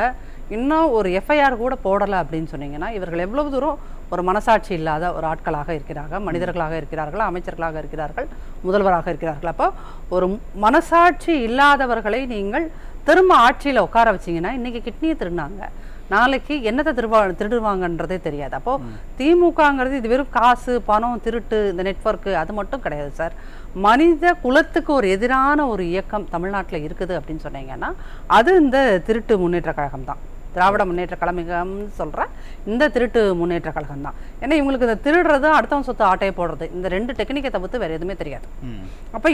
Speaker 2: இன்னும் ஒரு எஃப்ஐஆர் கூட போடலை அப்படின்னு சொன்னீங்கன்னா இவர்கள் எவ்வளவு தூரம் ஒரு மனசாட்சி இல்லாத ஒரு ஆட்களாக இருக்கிறார்கள், மனிதர்களாக இருக்கிறார்கள், அமைச்சர்களாக இருக்கிறார்கள், முதல்வராக இருக்கிறார்கள். அப்போ ஒரு மனசாட்சி இல்லாதவர்களை நீங்கள் திரும்ப ஆட்சியில் உட்கார வச்சிங்கன்னா இன்றைக்கி கிட்னியை திருடினாங்க, நாளைக்கு என்னத்தை திருடுவாங்கன்றதே தெரியாது. அப்போது திமுகங்கிறது இது வெறும் காசு பணம் திருட்டு இந்த நெட்வொர்க்கு அது மட்டும் கிடையாது சார். மனித குலத்துக்கு ஒரு எதிரான ஒரு இயக்கம் தமிழ்நாட்டில் இருக்குது அப்படின்னு சொன்னீங்கன்னா அது இந்த திருட்டு முன்னேற்ற கழகம் தான், திராவிட முன்னேற்ற கழகம்னு சொல்கிற இந்த திருட்டு முன்னேற்ற கழகம் தான். ஏன்னா இவங்களுக்கு இந்த திருடுறது அடுத்தவன் சொத்து ஆட்டையை போடுறது இந்த 2 டெக்னிக்கை தவிர்த்து வேறு எதுவுமே தெரியாது. அப்போ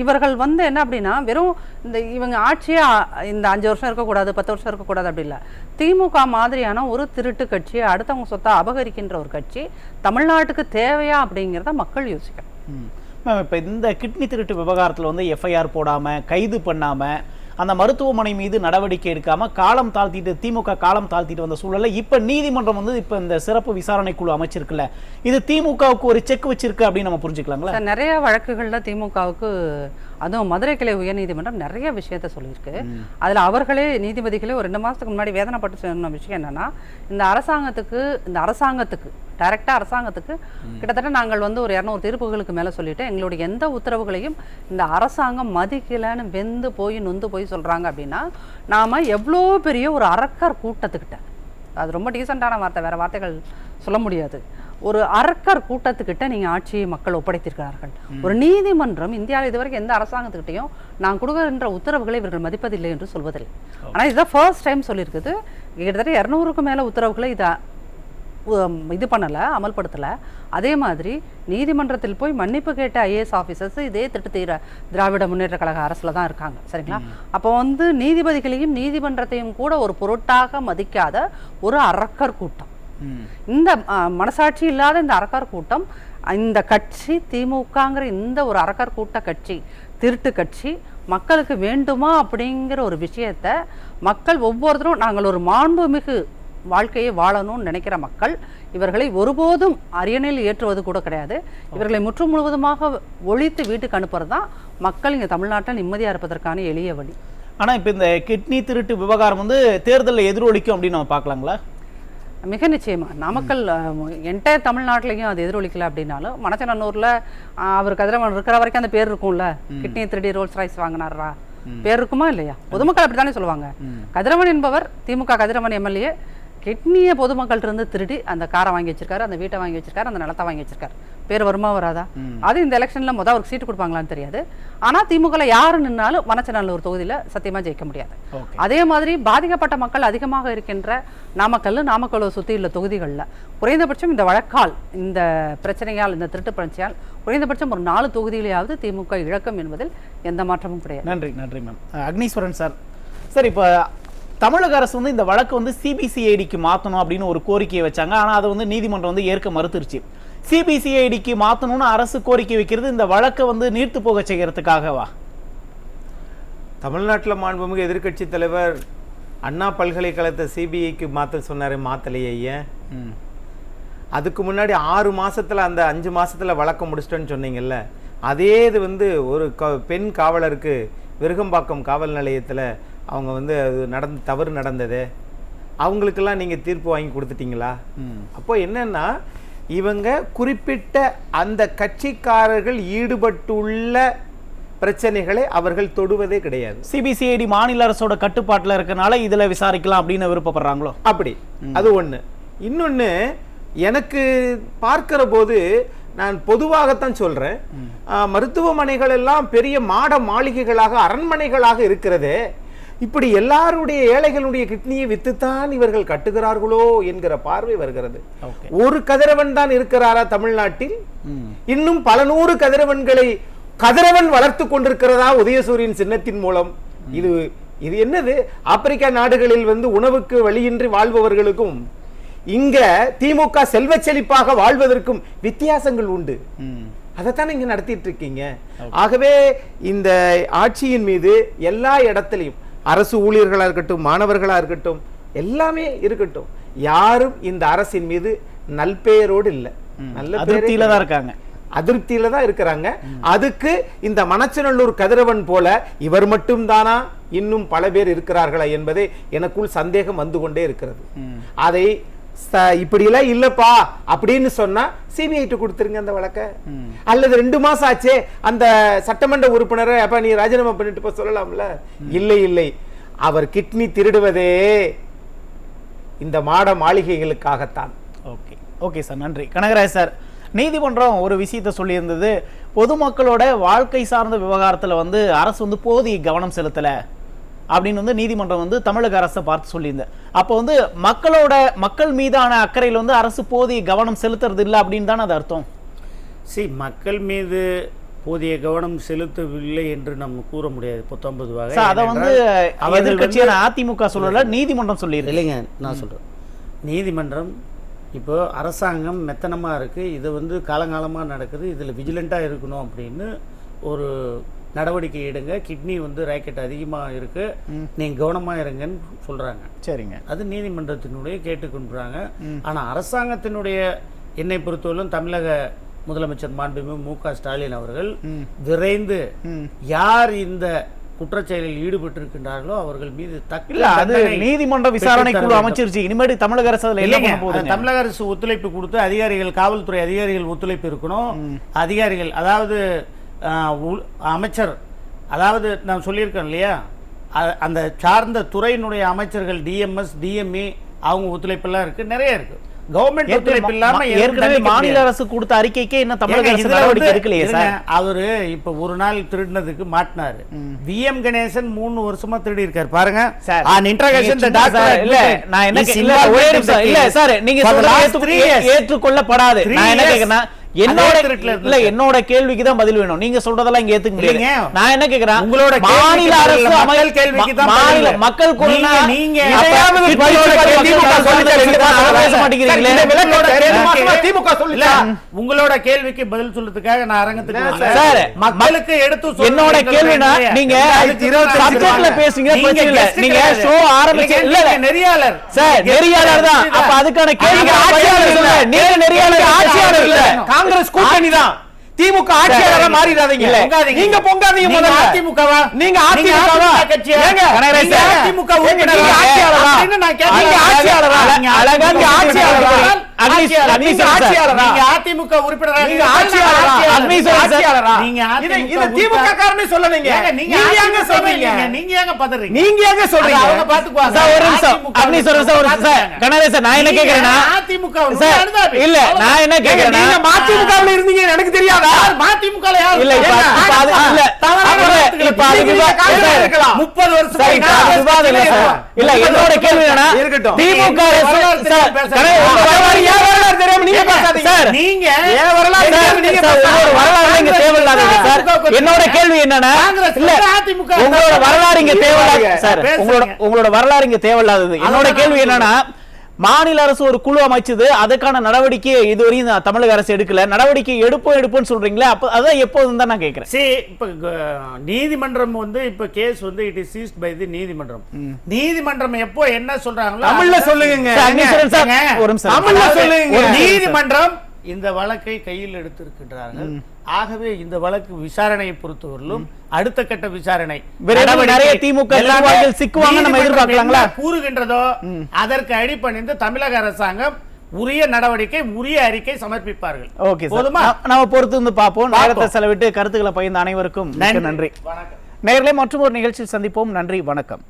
Speaker 2: இவர்கள் வந்து என்ன அப்படின்னா வெறும் இந்த இவங்க ஆட்சியே இந்த 5 வருஷம் இருக்கக்கூடாது 10 வருஷம் இருக்கக்கூடாது அப்படி இல்லை. திமுக மாதிரியான ஒரு திருட்டு கட்சி, அடுத்தவங்க சொத்தை அபகரிக்கின்ற ஒரு கட்சி தமிழ்நாட்டுக்கு தேவையா அப்படிங்கிறத மக்கள் யோசிக்கணும்.
Speaker 1: மேம், இப்போ இந்த கிட்னி திருட்டு விவகாரத்தில் வந்து எஃப்ஐஆர் போடாமல் கைது பண்ணாமல் அந்த மருத்துவமனை மீது நடவடிக்கை எடுக்காம காலம் தாழ்த்திட்டு திமுக காலம் தாழ்த்திட்டு வந்த சூழல்ல இப்ப நீதிமன்றம் வந்து இப்ப இந்த சிறப்பு விசாரணை குழு அமைச்சிருக்குல்ல, இது திமுகவுக்கு ஒரு செக் வச்சிருக்கு அப்படின்னு நம்ம புரிஞ்சுக்கலாங்களா?
Speaker 2: நிறைய வழக்குகள்ல திமுகவுக்கு அதுவும் மதுரை கிளை உயர்நீதிமன்றம் நிறைய விஷயத்த சொல்லியிருக்கு. அதுல அவர்களே நீதிபதிகளே ஒரு 2 மாசத்துக்கு முன்னாடி வேதனைப்பட்டு சொன்ன விஷயம் என்னன்னா, இந்த அரசாங்கத்துக்கு டைரக்டா அரசாங்கத்துக்கு கிட்டத்தட்ட நாங்கள் வந்து ஒரு 200 தீர்ப்புகளுக்கு மேல சொல்லிட்டு எங்களுடைய எந்த உத்தரவுகளையும் இந்த அரசாங்கம் மதிக்கலன்னு வெந்து போய் நொந்து போய் சொல்றாங்க அப்படின்னா நாம எவ்வளோ பெரிய ஒரு அரக்கர் கூட்டத்துக்கிட்ட, அது ரொம்ப டீசெண்டான வார்த்தை, வேற வார்த்தைகள் சொல்ல முடியாது, ஒரு அரக்கர் கூட்டத்துக்கிட்ட நீங்க ஆட்சியை மக்கள் ஒப்படைத்திருக்கிறார்கள். ஒரு நீதிமன்றம் இந்தியாவில் இதுவரைக்கும் எந்த அரசாங்கத்துக்கிட்டையும் நான் கொடுக்கின்ற உத்தரவுகளை இவர்கள் மதிப்பதில்லை என்று சொல்வதில்லை. ஆனால் இதுதான் ஃபர்ஸ்ட் டைம் சொல்லியிருக்குது. கிட்டத்தட்ட 200க்கும் மேல உத்தரவுகளை இதை இது பண்ணலை, அமல்படுத்தலை. அதே மாதிரி நீதிமன்றத்தில் போய் மன்னிப்பு கேட்ட ஐஏஎஸ் ஆஃபீஸர்ஸ் இதே திராவிட முன்னேற்ற கழக அரசில் தான் இருக்காங்க, சரிங்களா? அப்போ வந்து நீதிபதிகளையும் நீதிமன்றத்தையும் கூட ஒரு பொருட்டாக மதிக்காத ஒரு அரக்கர் கூட்டம், இந்த மனசாட்சி இல்லாத இந்த அரக்கர் கூட்டம், இந்த கட்சி திமுகங்கிற இந்த ஒரு அரக்கர் கூட்ட கட்சி, திருட்டு கட்சி மக்களுக்கு வேண்டுமா அப்படிங்கிற ஒரு விஷயத்த மக்கள் ஒவ்வொருத்தரும் நாங்கள் ஒரு மாண்புமிகு வாழ்க்கையை வாழணும்னு நினைக்கிற மக்கள் இவர்களை ஒருபோதும் அரியணையில் ஏற்றுவது கூட கிடையாது. இவர்களை முற்று முழுவதுமாக ஒழித்து வீட்டுக்கு அனுப்புறது தான் மக்கள் இங்கே தமிழ்நாட்டில் நிம்மதியாக இருப்பதற்கான எளிய வழி. ஆனால்
Speaker 1: இப்போ இந்த கிட்னி திருட்டு விவகாரம் வந்து தேர்தலில் எதிரொலிக்கும் அப்படின்னு நம்ம பார்க்கலாங்களா?
Speaker 2: மிக நிச்சயமாக நாமக்கல் என்டையர் தமிழ்நாட்டிலையும் அது எதிரொலிக்கல அப்படின்னாலும் மணச்சநல்லூரில் அவர் கதிரவன் இருக்கிற வரைக்கும் அந்த பேர் இருக்கும்ல, கிட்னி திருடி ரோல்ஸ் ராய்ஸ் வாங்கினாரா பேர் இருக்குமா இல்லையா? பொதுமக்கள் அப்படித்தானே சொல்லுவாங்க. கதிரவன் என்பவர் திமுக கதிரவன் எம்எல்ஏ கிட்னியை பொதுமக்கள்கிட்ட இருந்து திருடி அந்த காரை வாங்கி வச்சிருக்காரு, அந்த வீட்டை வாங்கி வச்சிருக்காரு, அந்த நிலத்தை வாங்கி வச்சிருக்காரு. பேர் வருமா வராதா? அது இந்த எலெக்ஷன்ல அவருக்கு சீட்டு கொடுப்பாங்களான்னு தெரியாது. ஆனா திமுகல யாரு நின்னாலும் மணச்சநல்லூர் தொகுதியில சத்தியமா ஜெயிக்க முடியாது. அதே மாதிரி பாதிக்கப்பட்ட மக்கள் அதிகமாக இருக்கின்ற நாமக்கல்லை சுத்தி உள்ள தொகுதிகளில் குறைந்தபட்சம் இந்த வழக்கால், இந்த பிரச்சனையால், இந்த திருட்டு பிரச்சனையால் குறைந்தபட்சம் ஒரு 4 தொகுதியிலேயாவது திமுக இழக்கும் என்பதில் எந்த மாற்றமும் கிடையாது.
Speaker 1: நன்றி நன்றி மேம். அக்னீஸ்வரன் சார், சார் இப்போ தமிழக அரசு வந்து இந்த வழக்கு வந்து சிபிசிஐடிக்கு மாற்றணும் அப்படின்னு ஒரு கோரிக்கையை வச்சாங்க. ஆனால் அதை வந்து நீதிமன்றம் வந்து ஏற்க மறுத்துருச்சு. சிபிசிஐடிக்கு மாற்றணும்னு அரசு கோரிக்கை வைக்கிறது இந்த வழக்கை வந்து நீர்த்து போக செய்கிறதுக்காகவா?
Speaker 3: தமிழ்நாட்டில் மாண்புமிகு எதிர்க்கட்சி தலைவர் அண்ணா பல்கலைக்கழகத்தை சிபிஐக்கு மாற்ற சொன்னார், மாற்றலையே. ஏன்? அதுக்கு முன்னாடி 6 மாசத்துல அந்த 5 மாசத்துல வழக்கம் முடிச்சிட்டேன்னு சொன்னீங்கல்ல, அதே இது வந்து ஒரு பெண் காவலருக்கு விருகம்பாக்கம் காவல் நிலையத்தில் அவங்க வந்து அது தவறு நடந்தது, அவங்களுக்கெல்லாம் நீங்கள் தீர்ப்பு வாங்கி கொடுத்துட்டீங்களா? அப்போ என்னன்னா, இவங்க குறிப்பிட்ட அந்த கட்சிக்காரர்கள் ஈடுபட்டுள்ள பிரச்சனைகளை அவர்கள் தொடுவதே கிடையாது.
Speaker 1: சிபிசிஐடி மாநில அரசோட கட்டுப்பாட்டில் இருக்கனால இதுல விசாரிக்கலாம் அப்படின்னு விருப்பப்படுறாங்களோ?
Speaker 3: அப்படி அது ஒண்ணு. இன்னொன்னு, எனக்கு பார்க்கிற போது நான் பொதுவாகத்தான் சொல்றேன், மருத்துவமனைகள் எல்லாம் பெரிய மாட மாளிகைகளாக, அரண்மனைகளாக இருக்கிறது. இப்படி எல்லாருடைய ஏழைகளுடைய கிட்னியை வித்துத்தான் இவர்கள் கட்டுகிறார்களோ என்கிற பார்வை வருகிறது. ஒரு கதிரவன் தான் இருக்கிறாரா தமிழ்நாட்டில்? இன்னும் பல 100 கதிரவன்களை கதிரவன் வளர்த்து கொண்டிருக்கிறதா உதயசூரியன் சின்னத்தின் மூலம்? இது என்னது? ஆப்பிரிக்கா நாடுகளில் வந்து உணவுக்கு வழியின்றி வாழ்பவர்களுக்கும் இங்க திமுக செல்வ செழிப்பாக வாழ்வதற்கும் வித்தியாசங்கள் உண்டு. அதைத்தான் இங்க நடத்திட்டு இருக்கீங்க. ஆகவே இந்த ஆட்சியின் மீது எல்லா இடத்திலையும், அரசு ஊழியர்களா இருக்கட்டும், மாணவர்களா இருக்கட்டும், எல்லாமே இருக்கட்டும், யாரும் இந்த அரசின் மீது நல்பெயரோடு இல்லை, நல்ல
Speaker 1: அதிருப்தியில தான் இருக்காங்க.
Speaker 3: அதிருப்தியில தான் இருக்கிறாங்க. அதுக்கு இந்த மணச்சநல்லூர் கதிரவன் போல இவர் மட்டும் தானா, இன்னும் பல பேர் இருக்கிறார்களா என்பதே எனக்குள் சந்தேகம் வந்து கொண்டே இருக்கிறது. அதை இப்படி எல்லாம் இல்லப்பா அப்படின்னு சொன்னா சிபிஐ கொடுத்துருங்க அந்த வழக்க. அல்லது 2 மாசம் ஆச்சே அந்த சட்டமன்ற உறுப்பினரை அப்ப நீ ராஜினாமா பண்ணிட்டு சொல்லலாம்ல. இல்லை இல்லை, அவர் கிட்னி திருடுவதே இந்த மாட மாளிகைகளுக்காகத்தான்.
Speaker 1: ஓகே ஓகே சார், நன்றி. கனகராஜ் சார், நீதிமன்றம் ஒரு விஷயத்தை சொல்லியிருந்தது, பொதுமக்களோட வாழ்க்கை சார்ந்த விவகாரத்துல வந்து அரசு வந்து போதிய கவனம் செலுத்தல அப்படின்னு வந்து நீதிமன்றம் வந்து தமிழக அரசை பார்த்து சொல்லியிருந்தேன். அப்போ வந்து மக்கள் மீதான அக்கறையில் வந்து அரசு போதிய கவனம் செலுத்துறது இல்லை அப்படின்னு தானே அது அர்த்தம்?
Speaker 4: மக்கள் மீது போதிய கவனம் செலுத்தவில்லை என்று நம்ம கூற முடியாது. 19
Speaker 1: அதை வந்து எதிர்க்கட்சியான அதிமுக சொல்லல, நீதிமன்றம் சொல்லியிருக்கு.
Speaker 4: இல்லைங்க, நான் சொல்றேன், நீதிமன்றம் இப்போ அரசாங்கம் மெத்தனமாக இருக்குது, இது வந்து காலங்காலமாக நடக்குது, இதில் விஜிலண்ட்டாக இருக்கணும் அப்படின்னு ஒரு நடவடிக்கை எடுங்க, கிட்னி வந்து ராக்கெட் அதிகமாக இருக்கு, நீங்க கவனமாக இருங்கன்னு சொல்றாங்க.
Speaker 1: சரிங்க,
Speaker 4: அது நீதிமன்றத்தினுடைய கேட்டுக்கொண்டுறாங்க. ஆனால் அரசாங்கத்தினுடைய என்னை பொறுத்தவரையிலும் தமிழக முதலமைச்சர் மாண்புமிகு மு.க. ஸ்டாலின் அவர்கள் விரைந்து யார் இந்த குற்றச்செயலில் ஈடுபட்டிருக்கின்றார்களோ அவர்கள் மீது
Speaker 1: அது நீதிமன்ற விசாரணை குழு அமைச்சிருச்சு. இனிமேல் தமிழக அரசு
Speaker 4: தமிழக அரசு ஒத்துழைப்பு கொடுத்து அதிகாரிகள், காவல்துறை அதிகாரிகள் ஒத்துழைப்பு இருக்கணும். அதிகாரிகள், அதாவது அமைச்சர், அதாவது நான் சொல்லியிருக்கேன் இல்லையா, அந்த சார்ந்த துறையினுடைய அமைச்சர்கள், டிஎம்எஸ், டிஎம்இ, அவங்க ஒத்துழைப்பெல்லாம் இருக்கு, நிறைய இருக்கு. கவர்மெண்ட் ஒத்துழைப்பு இல்லாம
Speaker 1: ஏற்கனவே மாநில அரசு கொடுத்த அறிக்கைக்கே என்ன தமிழக அரசு நடவடிக்கை எடுக்கலையே சார்?
Speaker 4: அவரு இப்ப ஒரு நாள் திருடினதுக்கு மாட்டினாரு. விஎம் கணேசன் 3 வருஷமா திருடி இருக்காரு பாருங்க.
Speaker 1: ஏற்றுக்கொள்ளப்படாது. என்னோட கேள்விக்கு தான் பதில் வேணும். நீங்க சொல்றதெல்லாம் இங்க ஏத்துக்க முடியல. நான் என்ன கேக்குறேன், உங்களோட மாநில அரசு அமைச்சர் கேள்விக்கு தான் மாநில மக்கள் குரல்னா நீங்க
Speaker 4: உங்களோட கேள்விக்கு பதில் சொல்றதுக்காக நான் அரங்கத்துக்கு சார் மக்களுக்கு எடுத்து
Speaker 1: என்னோட கேள்வினா நீங்க சப்ஜெக்ட்ல பேசுங்க, பிரச்சனை நீங்க ஷோ ஆரம்பிச்சு இல்ல நெறியாளர் சார், நெறியாளர் தான். அப்ப அதுக்கான கேள்வி ஆட்சியாளர் இல்ல, நீங்க நெறியாளர் ஆட்சியாளர் இல்ல. காங்கிரஸ் கூட்டணி தான். திமுக ஆட்சியாளரா மாறிடாதீங்க. நீங்க பொங்காதீங்க. முதல்ல அதிமுகவா? நீங்க அதிமுகவா கட்சியா? நீங்க அதிமுக உறுப்பினரா? ஆட்சியாளரா? அப்படின்னு நான் கேக்குறேன். நீங்க ஆட்சியாளரா? அழகா ஆட்சியாளரா?
Speaker 3: நீங்க ஆட்சியாளரா?
Speaker 4: நீங்க அதிமுக உறுப்பினரா?
Speaker 3: நீங்க ஆட்சியாளரா? ஆட்சியாளரா?
Speaker 4: நீங்க
Speaker 3: இத திமுக காரனே சொல்லலீங்க.
Speaker 4: நீங்க
Speaker 3: ஏங்க சொல்றீங்க?
Speaker 4: நீங்க ஏங்க பதறீங்க?
Speaker 3: நீங்க ஏங்க சொல்றீங்க?
Speaker 4: அவங்க பாத்துக்குவாங்க.
Speaker 1: சார் ஒரு நிமிஷம் அக்னீஸ்வரன் சார், ஒரு சார் கணேசன், நான் என்ன கேக்குறேன்னா
Speaker 4: அதிமுக
Speaker 1: சார் இல்ல, நான் என்ன கேக்குறேன்னா
Speaker 3: நீங்க மதிமுகவுல இருந்தீங்க எனக்கு தெரியாதா?
Speaker 4: அதிமுக ல யார்
Speaker 1: இல்ல இப்ப அது இல்ல இப்ப அது
Speaker 3: இருக்கலாம்.
Speaker 4: 30 வருஷம்
Speaker 1: சார் இப்ப அது விவாதம் இல்ல சார். இல்ல என்னோட கேள்வி என்னன்னா
Speaker 3: இருக்கட்டும்.
Speaker 1: திமுக
Speaker 4: நீங்க
Speaker 3: ஏன் வரலாறு தெரியாம நீங்க
Speaker 1: வரலாறு இங்க தேவையில்லாதது சார். என்னோட கேள்வி என்னன்னா இல்ல
Speaker 4: அதிமுக
Speaker 1: உங்களோட வரலாறு இங்க தேவையில்லாத சார்,
Speaker 4: பேசுங்க.
Speaker 1: உங்களோட வரலாறு இங்க தேவையில்லாதது. என்னோட கேள்வி என்னன்னா மாநில அரசு ஒரு குழு அமைச்சது, அதுக்கான நடவடிக்கை இதுவரையும் தமிழக அரசு எடுக்கல. நடவடிக்கை எடுப்போம்னு சொல்றீங்களா? அப்ப அதான் எப்போதும் தான் நான் கேக்குறேன்.
Speaker 4: இப்ப நீதிமன்றம் வந்து இப்ப கேஸ் வந்து it is seized by the நீதிமன்றம். நீதிமன்றம் எப்போ என்ன சொல்றாங்களோ
Speaker 3: தமிழ்ல சொல்லுங்க.
Speaker 1: சார், அக்னீஸ்வரன் சார், ஒரு நிமிஷம்.
Speaker 3: தமிழ்ல சொல்லுங்க.
Speaker 4: ஒரு நீதிமன்றம் இந்த வழக்கை கையில் எடுத்திருக்கின்றார்கள். ஆகவே இந்த வழக்கு விசாரணையை பொறுத்தவரையிலும் அடுத்த கட்ட விசாரணை
Speaker 1: விரைவில் நிறைய திமுக நிர்வாகிகள் சிக்குவாங்க நம்ம எதிர்பார்க்கலாங்களா?
Speaker 4: கூறுகின்றதோ அதற்கு அடிபணிந்து தமிழக அரசாங்கம் உரிய நடவடிக்கை, உரிய அறிக்கை சமர்ப்பிப்பார்கள்.
Speaker 1: ஓகே சார், நம்ம பொறுத்து வந்து பார்ப்போம். நேரத்தை செலவிட்டு கருத்துக்களை பகிர்ந்த அனைவருக்கும் நன்றி.
Speaker 4: வணக்கம்.
Speaker 1: நேயர்களே, மற்றும் ஒரு நிகழ்ச்சியில் சந்திப்போம். நன்றி, வணக்கம்.